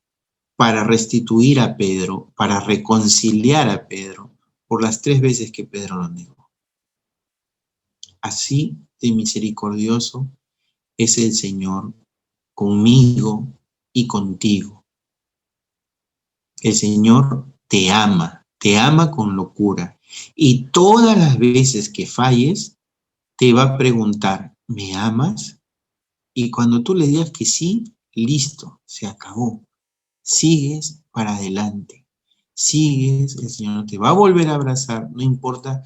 para restituir a Pedro, para reconciliar a Pedro, por las 3 veces que Pedro lo negó. Así de misericordioso es el Señor conmigo y contigo. El Señor te ama con locura. Y todas las veces que falles, te va a preguntar, ¿me amas? Y cuando tú le digas que sí, listo, se acabó. Sigues para adelante. Sigues, el Señor te va a volver a abrazar, no importa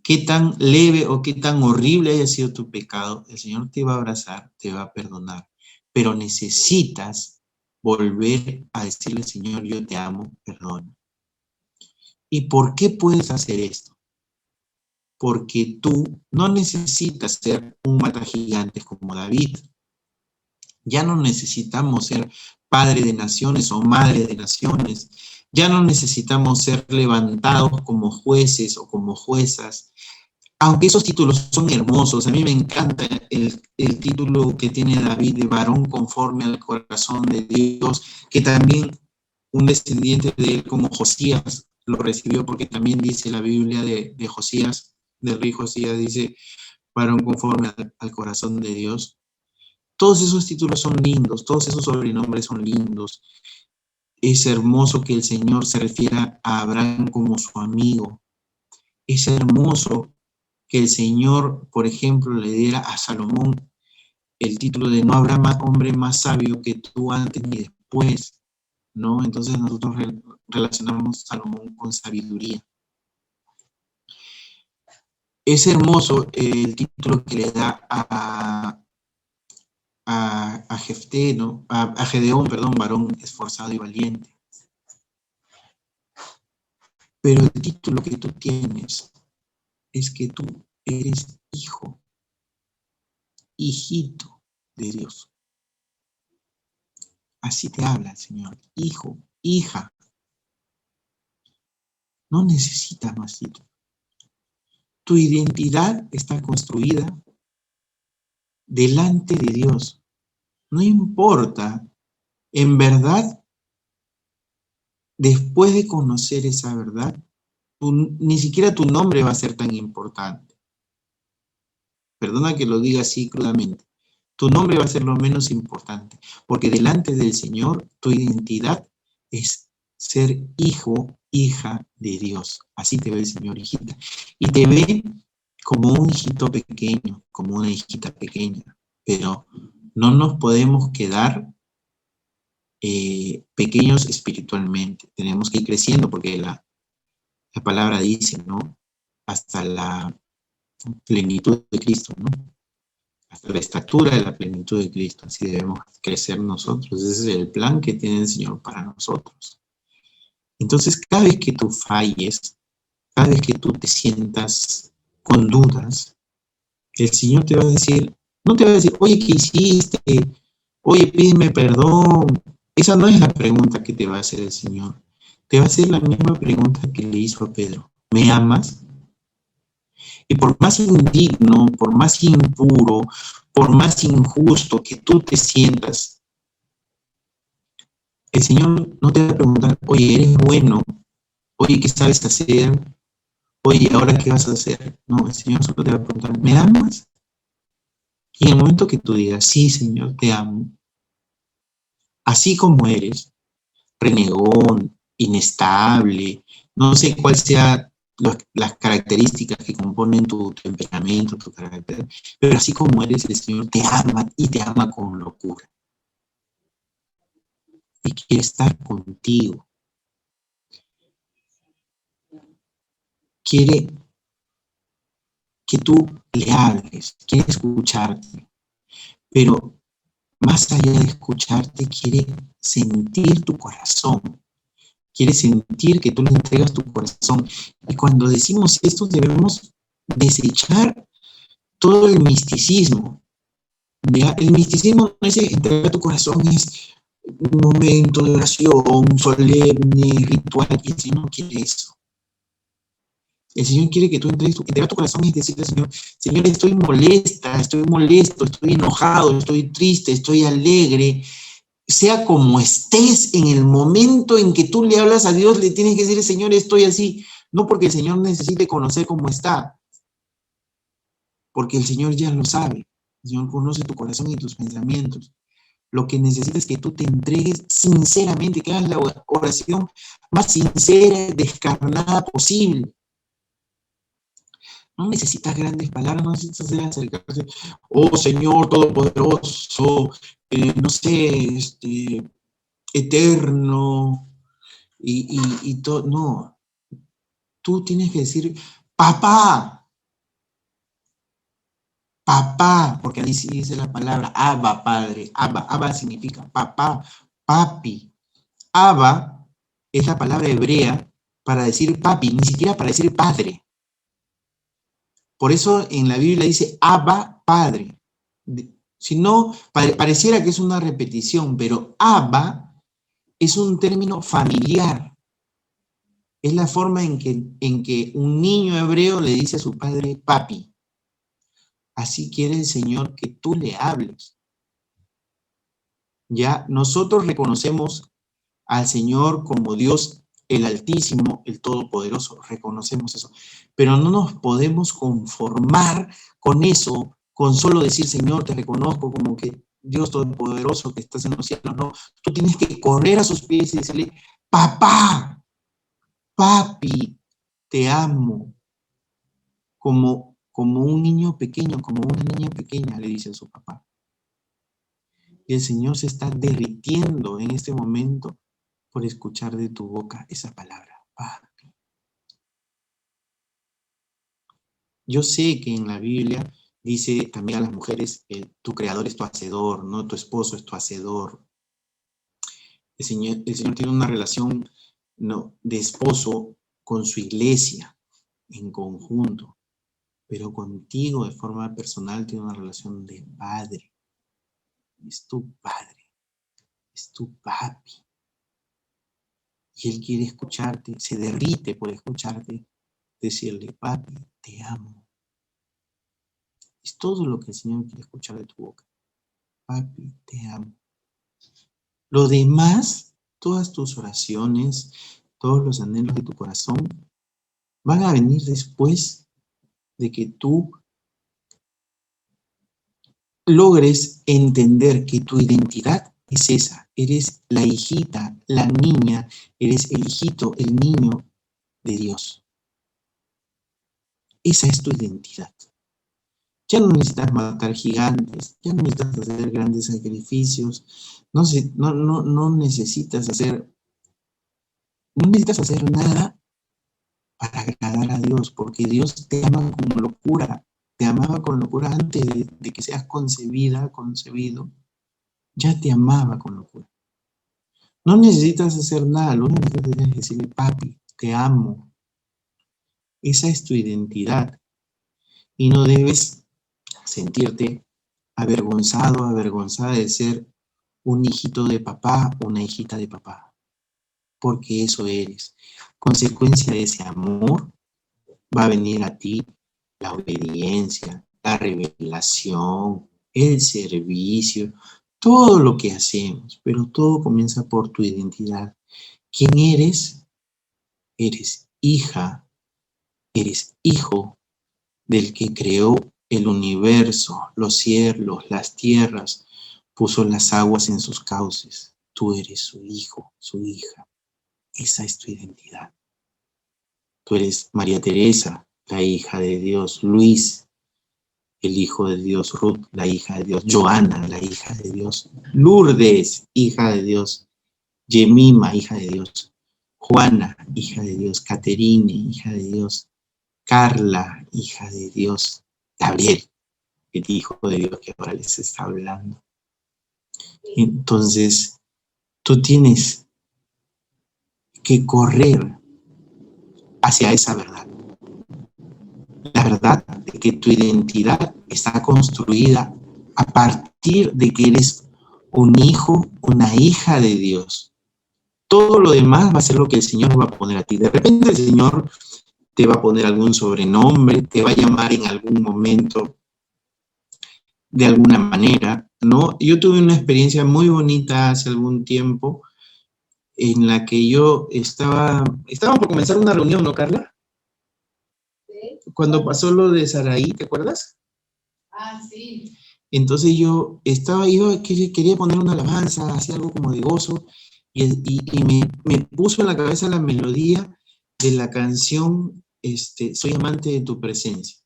qué tan leve o qué tan horrible haya sido tu pecado, el Señor te va a abrazar, te va a perdonar. Pero necesitas volver a decirle, Señor, yo te amo, perdona. ¿Y por qué puedes hacer esto? Porque tú no necesitas ser un matagigantes como David. Ya no necesitamos ser padre de naciones o madre de naciones. Ya no necesitamos ser levantados como jueces o como juezas. Aunque esos títulos son hermosos, a mí me encanta el título que tiene David de varón conforme al corazón de Dios, que también un descendiente de él como Josías lo recibió, porque también dice la Biblia de Josías, del rey Josías, dice varón conforme al corazón de Dios. Todos esos títulos son lindos, todos esos sobrenombres son lindos. Es hermoso que el Señor se refiera a Abraham como su amigo. Es hermoso que el Señor, por ejemplo, le diera a Salomón el título de no habrá hombre más sabio que tú antes ni después, ¿no? Entonces nosotros relacionamos a Salomón con sabiduría. Es hermoso el título que le da a Jefté, ¿no? A Gedeón, perdón, varón esforzado y valiente. Pero el título que tú tienes es que tú eres hijo, hijito de Dios. Así te habla el Señor, hijo, hija. No necesitas más título. Tu identidad está construida delante de Dios. No importa, en verdad, después de conocer esa verdad, ni siquiera tu nombre va a ser tan importante. Perdona que lo diga así crudamente. Tu nombre va a ser lo menos importante, porque delante del Señor tu identidad es ser hijo, hija de Dios. Así te ve el Señor, hijita. Y te ve como un hijito pequeño, como una hijita pequeña. Pero no nos podemos quedar pequeños espiritualmente. Tenemos que ir creciendo porque la palabra dice, ¿no? Hasta la plenitud de Cristo, ¿no? Hasta la estatura de la plenitud de Cristo. Así debemos crecer nosotros. Ese es el plan que tiene el Señor para nosotros. Entonces, cada vez que tú falles, cada vez que tú te sientas con dudas, el Señor te va a decir, no te va a decir, oye, ¿qué hiciste? Oye, pídeme perdón. Esa no es la pregunta que te va a hacer el Señor. Te va a hacer la misma pregunta que le hizo a Pedro. ¿Me amas? Y por más indigno, por más impuro, por más injusto que tú te sientas, el Señor no te va a preguntar, oye, ¿eres bueno? Oye, ¿qué sabes hacer? Oye, ¿ahora qué vas a hacer? No, el Señor solo te va a preguntar, ¿me amas? Y en el momento que tú digas, sí, Señor, te amo, así como eres, renegón, inestable, no sé cuál sea las características que componen tu temperamento, tu carácter, pero así como eres, el Señor te ama y te ama con locura. Y quiere estar contigo. Quiere que tú le hables, quiere escucharte, pero más allá de escucharte, quiere sentir tu corazón, quiere sentir que tú le entregas tu corazón. Y cuando decimos esto, debemos desechar todo el misticismo. ¿Ya? El misticismo no es entregar tu corazón, es un momento de oración solemne, ritual, y el Señor no quiere eso. El Señor quiere que tú entregas tu corazón y decirle al Señor, Señor, estoy molesta, estoy molesto, estoy enojado, estoy triste, estoy alegre. Sea como estés en el momento en que tú le hablas a Dios, le tienes que decir, Señor, estoy así. No porque el Señor necesite conocer cómo está, porque el Señor ya lo sabe. El Señor conoce tu corazón y tus pensamientos. Lo que necesitas es que tú te entregues sinceramente, que hagas la oración más sincera y descarnada posible. No necesitas grandes palabras, no necesitas acercarse, oh Señor Todopoderoso, no sé, eterno, y todo. No, tú tienes que decir, papá, papá, porque ahí sí dice la palabra, Abba, Padre, Abba significa papá, papi. Abba es la palabra hebrea para decir papi, ni siquiera para decir padre. Por eso en la Biblia dice Abba, Padre. Si no, pareciera que es una repetición, pero Abba es un término familiar. Es la forma en que un niño hebreo le dice a su padre papi. Así quiere el Señor que tú le hables. Ya nosotros reconocemos al Señor como Dios el Altísimo, el Todopoderoso, reconocemos eso, pero no nos podemos conformar con eso, con solo decir, Señor, te reconozco como que Dios Todopoderoso que estás en los cielos. No, tú tienes que correr a sus pies y decirle, papá, papi, te amo, como un niño pequeño, como una niña pequeña le dice a su papá. Y el Señor se está derritiendo en este momento por escuchar de tu boca esa palabra, papi. Yo sé que en la Biblia dice también a las mujeres, tu creador es tu hacedor, ¿no? Tu esposo es tu hacedor. El Señor tiene una relación, ¿no?, de esposo con su iglesia en conjunto, pero contigo de forma personal tiene una relación de padre. Es tu padre, es tu papi. Y Él quiere escucharte, se derrite por escucharte, decirle, papi, te amo. Es todo lo que el Señor quiere escuchar de tu boca. Papi, te amo. Lo demás, todas tus oraciones, todos los anhelos de tu corazón, van a venir después de que tú logres entender que tu identidad es esa. Eres la hijita, la niña, eres el hijito, el niño de Dios. Esa es tu identidad. Ya no necesitas matar gigantes, ya no necesitas hacer grandes sacrificios, no necesitas hacer nada para agradar a Dios, porque Dios te ama con locura, te amaba con locura antes de que seas concebida, concebido, ya te amaba con locura. No necesitas hacer nada, lo único que necesitas es decirle, papi, te amo. Esa es tu identidad y no debes sentirte avergonzado, avergonzada de ser un hijito de papá, una hijita de papá, porque eso eres. Consecuencia de ese amor va a venir a ti la obediencia, la revelación, el servicio, todo lo que hacemos, pero todo comienza por tu identidad. ¿Quién eres? Eres hija, eres hijo del que creó el universo, los cielos, las tierras, puso las aguas en sus cauces. Tú eres su hijo, su hija. Esa es tu identidad. Tú eres María Teresa, la hija de Dios. Luis, el hijo de Dios. Ruth, la hija de Dios. Joana, la hija de Dios. Lourdes, hija de Dios. Yemima, hija de Dios. Juana, hija de Dios. Caterine, hija de Dios. Carla, hija de Dios. Gabriel, el hijo de Dios que ahora les está hablando. Entonces, tú tienes que correr hacia esa verdad. La verdad de que tu identidad está construida a partir de que eres un hijo, una hija de Dios. Todo lo demás va a ser lo que el Señor va a poner a ti. De repente el Señor te va a poner algún sobrenombre, te va a llamar en algún momento de alguna manera, ¿no? Yo tuve una experiencia muy bonita hace algún tiempo en la que yo estaba por comenzar una reunión, ¿no, Carla? Sí. Cuando pasó lo de Saraí, ¿te acuerdas? Ah, sí. Entonces yo quería poner una alabanza, hacía algo como de gozo, y me puso en la cabeza la melodía de la canción, Soy amante de tu presencia.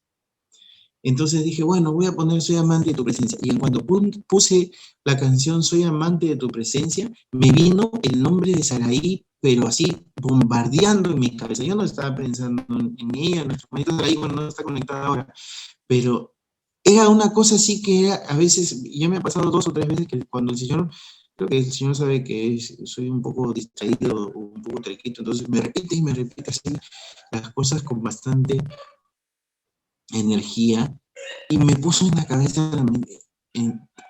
Entonces dije, bueno, voy a poner Soy amante de tu presencia. Y cuando puse la canción Soy amante de tu presencia, me vino el nombre de Saraí, pero así bombardeando en mi cabeza. Yo no estaba pensando en ella, nuestra hermanita Saraí, bueno, no está conectada ahora, pero era una cosa así que era, a veces, ya me ha pasado 2 o 3 veces que cuando el Señor, creo que el Señor sabe que soy un poco distraído o un poco trequito, entonces me repite y me repite así las cosas con bastante energía, y me puso en la cabeza,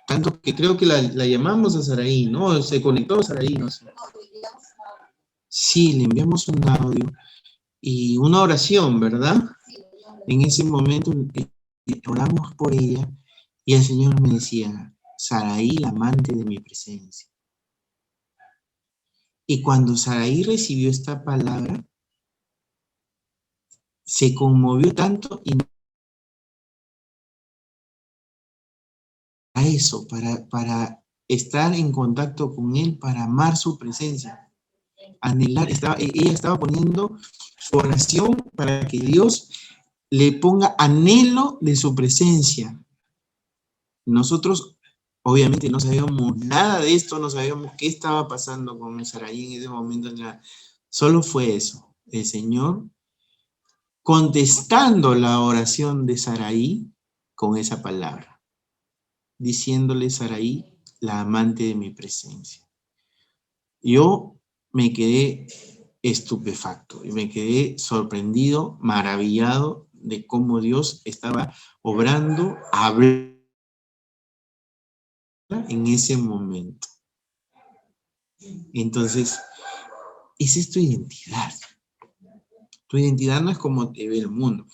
tanto que creo que la llamamos a Saraí, ¿no? Se conectó a Saraí, no sé. Sí, le enviamos un audio y una oración, ¿verdad? En ese momento oramos por ella y el Señor me decía, Saraí, la amante de mi presencia. Y cuando Saraí recibió esta palabra, se conmovió tanto y a eso, para estar en contacto con Él, para amar su presencia, anhelar, ella estaba poniendo su oración para que Dios le ponga anhelo de su presencia. Nosotros, obviamente, no sabíamos nada de esto, no sabíamos qué estaba pasando con Saraí en ese momento, solo fue eso, el Señor contestando la oración de Saraí con esa palabra, diciéndole Saraí, la amante de mi presencia. Yo me quedé estupefacto y me quedé sorprendido, maravillado de cómo Dios estaba obrando, hablando en ese momento. Entonces, esa es tu identidad. Tu identidad no es como te ve el mundo.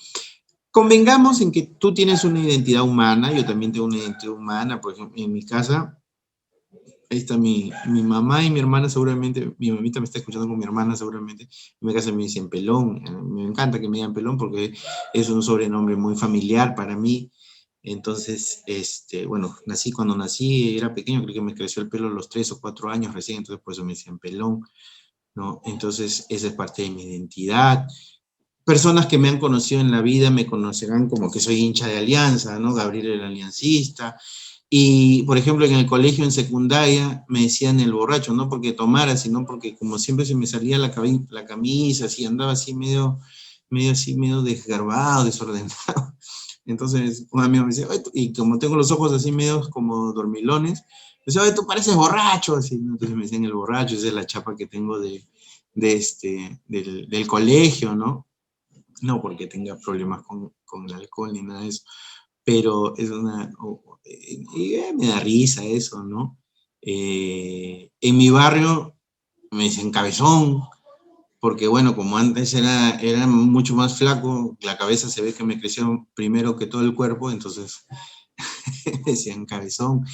Convengamos en que tú tienes una identidad humana, yo también tengo una identidad humana, por ejemplo, en mi casa, ahí está mi mamá y mi hermana seguramente, mi mamita me está escuchando con mi hermana seguramente, en mi casa me dicen Pelón, me encanta que me digan Pelón porque es un sobrenombre muy familiar para mí. Entonces, bueno, cuando nací, era pequeño, creo que me creció el pelo a los 3 o 4 años recién, entonces por eso me decían Pelón, ¿no? Entonces, esa es parte de mi identidad. Personas que me han conocido en la vida me conocerán como que soy hincha de Alianza, ¿no? Gabriel el aliancista. Y, por ejemplo, en el colegio, en secundaria, me decían el borracho, no porque tomara, sino porque como siempre se me salía la camisa, así andaba así medio desgarbado, desordenado. Entonces, un amigo me decía, y como tengo los ojos así medio como dormilones, me decía, tú pareces borracho, así, ¿no? Entonces me decían el borracho, esa es la chapa que tengo del colegio, ¿no? No porque tenga problemas con el alcohol ni nada de eso, pero es me da risa eso, ¿no? En mi barrio me dicen cabezón, porque bueno, como antes era mucho más flaco, la cabeza se ve que me creció primero que todo el cuerpo, entonces me decían cabezón.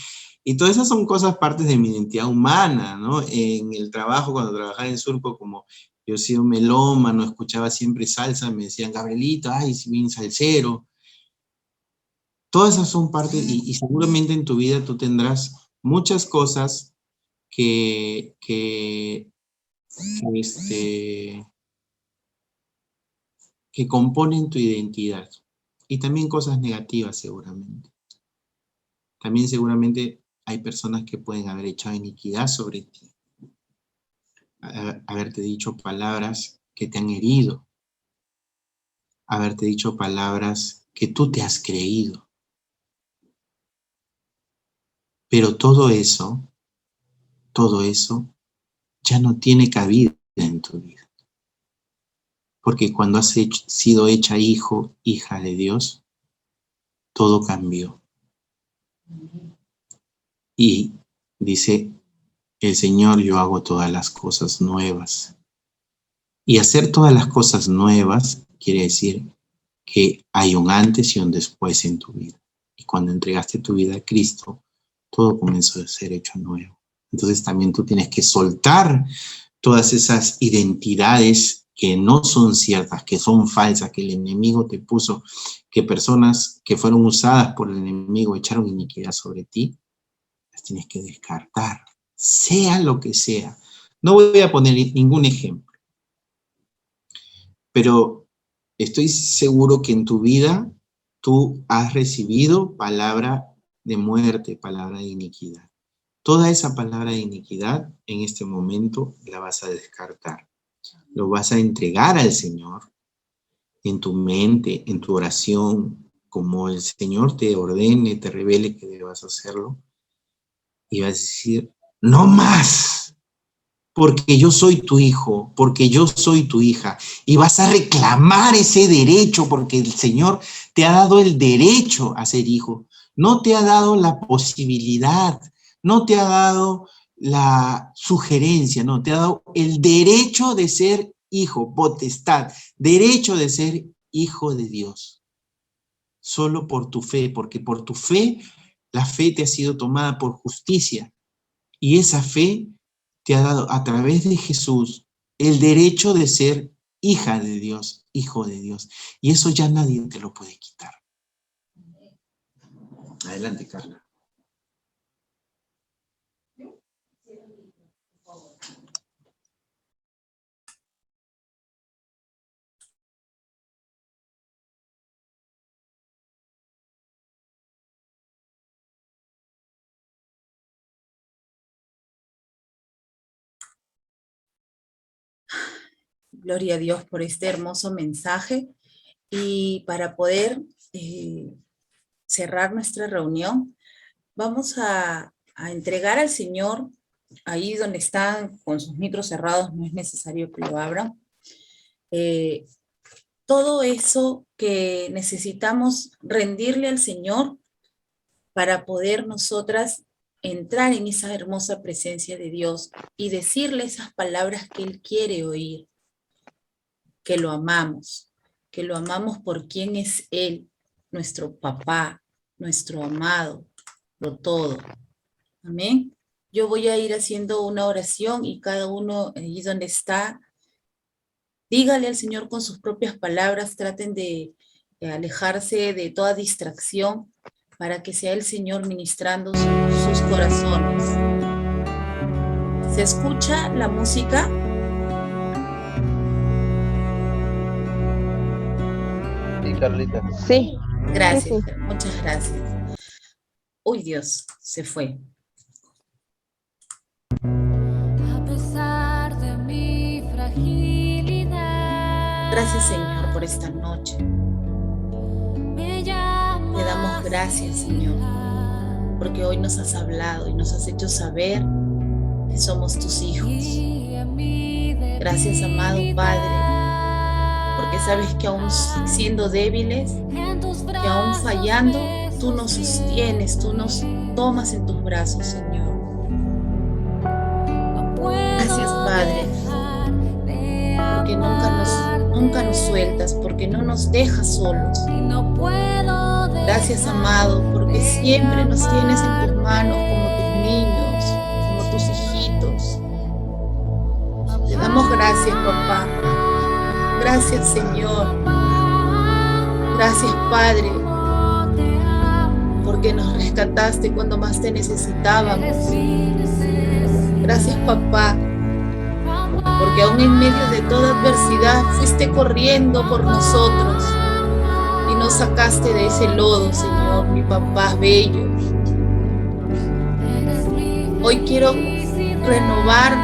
Y todas esas son cosas partes de mi identidad humana, ¿no? En el trabajo, cuando trabajaba en Surco, como yo he sido melómano, escuchaba siempre salsa, me decían, Gabrielito, ay, bien salsero. Todas esas son partes, y seguramente en tu vida tú tendrás muchas cosas que que componen tu identidad. Y también cosas negativas seguramente. También seguramente hay personas que pueden haber echado iniquidad sobre ti. Haberte dicho palabras que te han herido. Haberte dicho palabras que tú te has creído. Pero todo eso ya no tiene cabida en tu vida. Porque cuando has sido hecha hijo, hija de Dios, todo cambió. Y dice el Señor, yo hago todas las cosas nuevas. Y hacer todas las cosas nuevas quiere decir que hay un antes y un después en tu vida. Y cuando entregaste tu vida a Cristo, todo comenzó a ser hecho nuevo. Entonces también tú tienes que soltar todas esas identidades que no son ciertas, que son falsas, que el enemigo te puso, que personas que fueron usadas por el enemigo echaron iniquidad sobre ti, las tienes que descartar, sea lo que sea. No voy a poner ningún ejemplo, pero estoy seguro que en tu vida tú has recibido palabra de muerte, palabra de iniquidad. Toda esa palabra de iniquidad en este momento la vas a descartar. Lo vas a entregar al Señor en tu mente, en tu oración, como el Señor te ordene, te revele que debas hacerlo. Y vas a decir, no más, porque yo soy tu hijo, porque yo soy tu hija. Y vas a reclamar ese derecho, porque el Señor te ha dado el derecho a ser hijo. No te ha dado la posibilidad, no te ha dado la sugerencia, no, te ha dado el derecho de ser hijo, potestad, derecho de ser hijo de Dios. Solo por tu fe, porque por tu fe, la fe te ha sido tomada por justicia. Y esa fe te ha dado a través de Jesús el derecho de ser hija de Dios, hijo de Dios. Y eso ya nadie te lo puede quitar. Adelante, Carla. Gloria a Dios por este hermoso mensaje. Y para poder cerrar nuestra reunión, vamos a entregar al Señor, ahí donde están con sus micros cerrados, no es necesario que lo abran, todo eso que necesitamos rendirle al Señor para poder nosotras entrar en esa hermosa presencia de Dios y decirle esas palabras que Él quiere oír, que lo amamos por quien es Él, nuestro papá, nuestro amado, lo todo. Amén. Yo voy a ir haciendo una oración y cada uno allí donde está, dígale al Señor con sus propias palabras, traten de alejarse de toda distracción para que sea el Señor ministrando sus corazones. ¿Se escucha la música? Sí, Carlita. Sí. Gracias, Sí. muchas gracias. Uy, Dios, se fue. A pesar de mi fragilidad. Gracias, Señor, por esta noche. Te damos gracias, Señor, porque hoy nos has hablado y nos has hecho saber que somos tus hijos. Gracias, amado Padre, porque sabes que aún siendo débiles, que aún fallando, tú nos sostienes, tú nos tomas en tus brazos, Señor. Gracias, Padre, porque nunca nos sueltas, porque no nos dejas solos. Gracias, amado, porque siempre nos tienes en tus manos como tus niños, como tus hijitos. Te damos gracias, papá. Gracias, Señor. Gracias, Padre, porque nos rescataste cuando más te necesitábamos. Gracias, papá, porque porque aún en medio de toda adversidad fuiste corriendo por nosotros y nos sacaste de ese lodo, Señor, mi papá bello. Hoy quiero renovar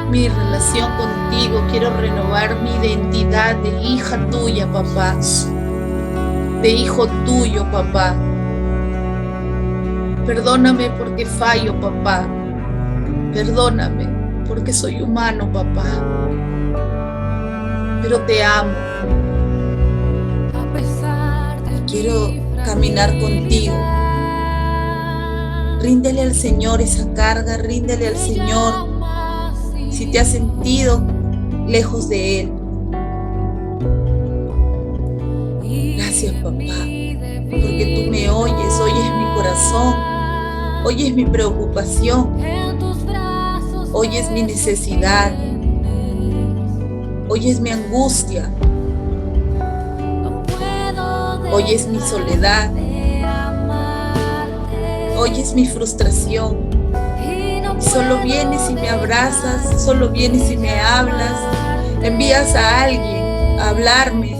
mi relación contigo, quiero renovar mi identidad de hija tuya, papá, de hijo tuyo, papá. Perdóname porque fallo, papá. Perdóname porque soy humano, papá. Pero te amo. Y quiero caminar contigo. Ríndele al Señor esa carga, ríndele al Señor si te has sentido lejos de Él. Gracias, papá, porque tú me oyes mi corazón, oyes mi preocupación, oyes mi necesidad, oyes mi angustia, oyes mi soledad, oyes mi frustración. Solo vienes y me abrazas, solo vienes y me hablas, envías a alguien a hablarme,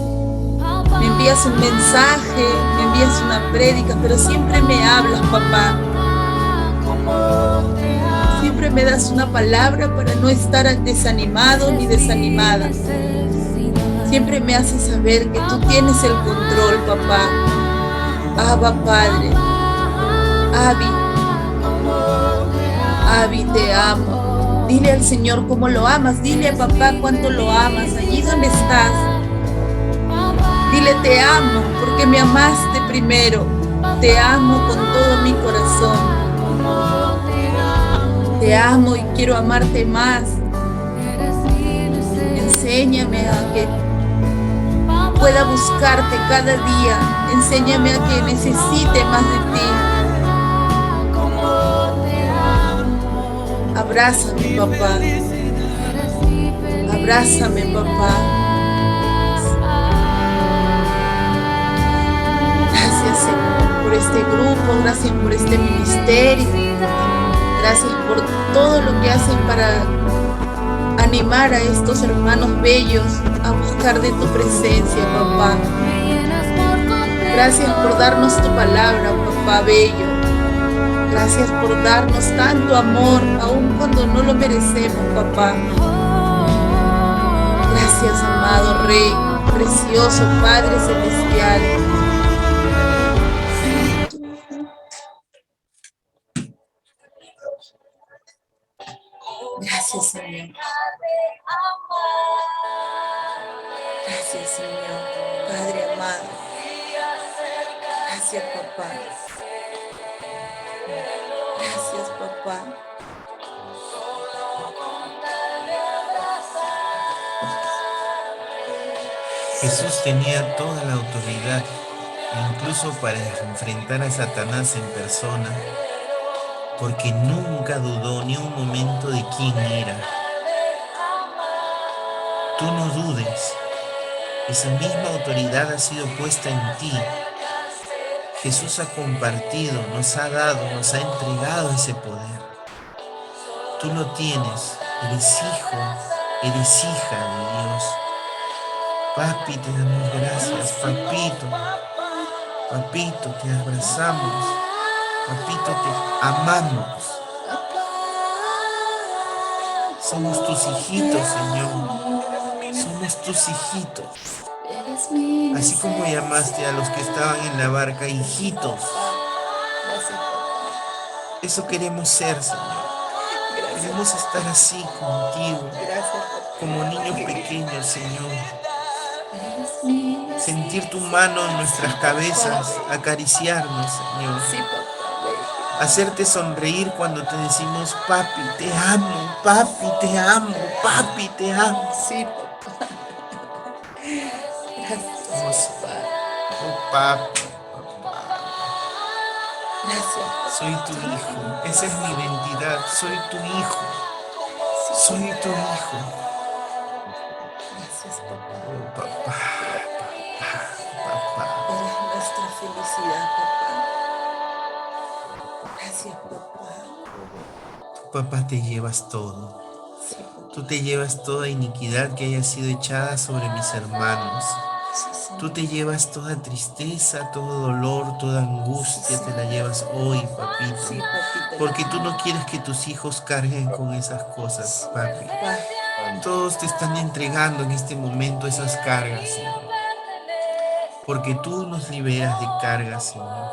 me envías un mensaje, me envías una prédica, pero siempre me hablas, papá. Siempre me das una palabra para no estar desanimado ni desanimada. Siempre me haces saber que tú tienes el control, papá. Abba, Padre. Abby, te amo. Dile al Señor cómo lo amas. Dile a papá cuánto lo amas. Allí donde estás. Dile te amo porque me amaste primero. Te amo con todo mi corazón. Te amo y quiero amarte más. Enséñame a que pueda buscarte cada día. Enséñame a que necesite más de ti. Abrázame, papá. Abrázame, papá. Gracias, Señor, por este grupo. Gracias por este ministerio. Gracias por todo lo que hacen para animar a estos hermanos bellos a buscar de tu presencia, papá. Gracias por darnos tu palabra, papá bello. Gracias por darnos tanto amor, aun cuando no lo merecemos, papá. Gracias, amado Rey, precioso Padre Celestial. Gracias, Señor. Gracias, Señor, Padre amado. Gracias, papá. Gracias, papá. Jesús tenía toda la autoridad, incluso para enfrentar a Satanás en persona, porque nunca dudó ni un momento de quién era. Tú no dudes, esa misma autoridad ha sido puesta en ti. Jesús ha compartido, nos ha dado, nos ha entregado ese poder. Tú lo tienes, eres hijo, eres hija de Dios. Papi, te damos gracias, papito. Papito, te abrazamos. Papito, te amamos. Somos tus hijitos, Señor. Somos tus hijitos. Así como llamaste a los que estaban en la barca hijitos. Eso queremos ser, Señor. Queremos estar así contigo, como niños pequeños, Señor. Sentir tu mano en nuestras cabezas, acariciarnos, Señor. Hacerte sonreír cuando te decimos, papi, te amo, papi, te amo, papi, te amo. Sí, papá. Gracias, papá. Oh, papi, papá. Gracias. Soy tu hijo, esa es mi identidad, soy tu hijo. Soy tu hijo. Gracias, papá. Oh, papá, papá. Eres nuestra felicidad, papá. Gracias, papá. Tu papá te llevas todo. Sí, papá. Tú te llevas toda iniquidad que haya sido echada sobre mis hermanos. Tú te llevas toda tristeza, todo dolor, toda angustia, te la llevas hoy, papito. Sí, papito. Porque tú no quieres que tus hijos carguen con esas cosas, papi. Todos te están entregando en este momento esas cargas, Señor. Porque tú nos liberas de cargas, Señor.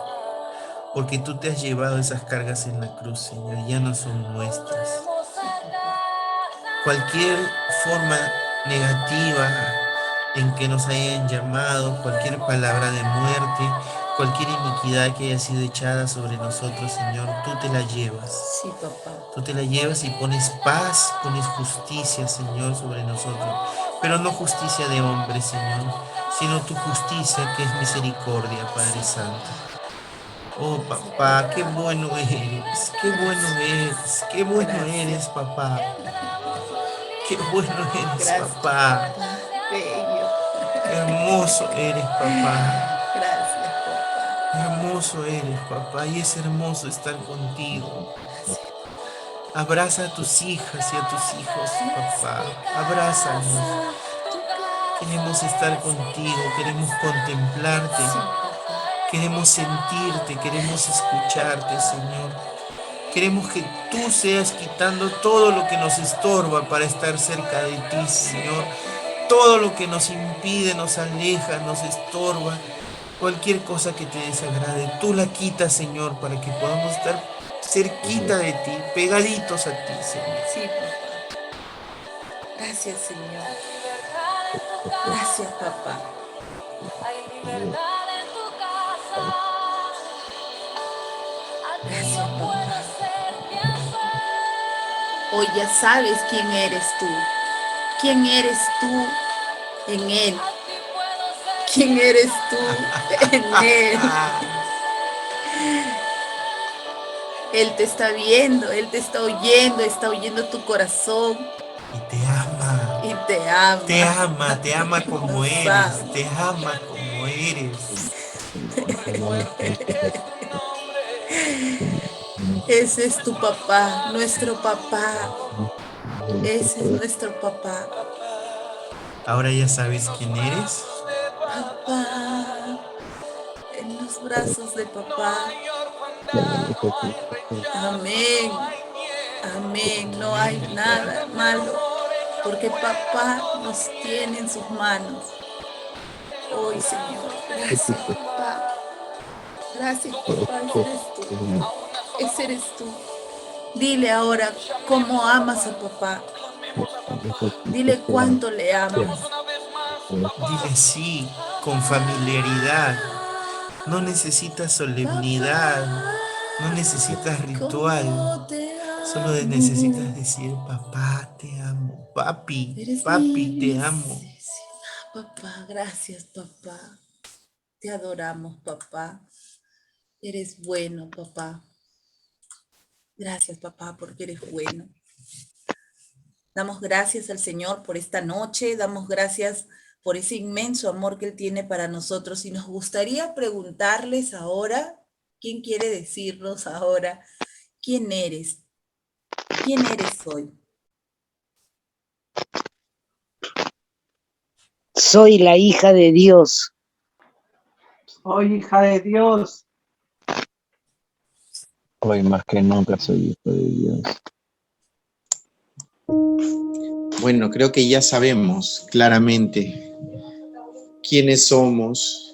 Porque tú te has llevado esas cargas en la cruz, Señor, ya no son nuestras. Cualquier forma negativa en que nos hayan llamado, cualquier palabra de muerte, cualquier iniquidad que haya sido echada sobre nosotros, Señor, tú te la llevas. Sí, papá. Tú te la llevas y pones paz, pones justicia, Señor, sobre nosotros. Pero no justicia de hombres, Señor, sino tu justicia que es misericordia, Padre Santo. Oh, papá, qué bueno eres, qué bueno eres, qué bueno eres, papá. Qué bueno eres, Gracias, papá. Bello. Qué hermoso eres, papá. Gracias, papá. Hermoso eres, papá, y es hermoso estar contigo. Abraza a tus hijas y a tus hijos, papá. Abrázanos. Queremos estar contigo, queremos contemplarte, queremos sentirte, queremos escucharte, Señor. Queremos que tú seas quitando todo lo que nos estorba para estar cerca de ti, Señor. Todo lo que nos impide, nos aleja, nos estorba. Cualquier cosa que te desagrade, tú la quitas, Señor, para que podamos estar cerquita de ti, pegaditos a ti, Señor. Sí, papá. Gracias, Señor. Gracias, papá. Gracias, papá. Hoy ya sabes quién eres tú. ¿Quién eres tú en Él? ¿Quién eres tú en Él? Él te está viendo, Él te está oyendo tu corazón. Y te ama. Y te ama. Te ama como eres, te ama como eres. Ese es tu papá, nuestro papá. Ese es nuestro papá. Ahora ya sabes quién eres. Papá, en los brazos de papá. Amén. Amén. No hay nada malo, porque papá nos tiene en sus manos. Hoy, Señor, gracias, papá. Gracias, papá. Ese eres tú. Dile ahora cómo amas a papá. Dile cuánto le amas. Dile sí, con familiaridad. No necesitas solemnidad, no necesitas ritual. Solo necesitas decir, papá, te amo. Papi, papi, te amo. Papá, gracias, papá. Te adoramos, papá. Eres bueno, papá. Gracias, papá, porque eres bueno. Damos gracias al Señor por esta noche, damos gracias por ese inmenso amor que Él tiene para nosotros. Y nos gustaría preguntarles ahora, ¿quién quiere decirnos ahora quién eres? ¿Quién eres hoy? Soy la hija de Dios. Soy hija de Dios. Hoy más que nunca soy hijo de Dios. Bueno, creo que ya sabemos claramente quiénes somos,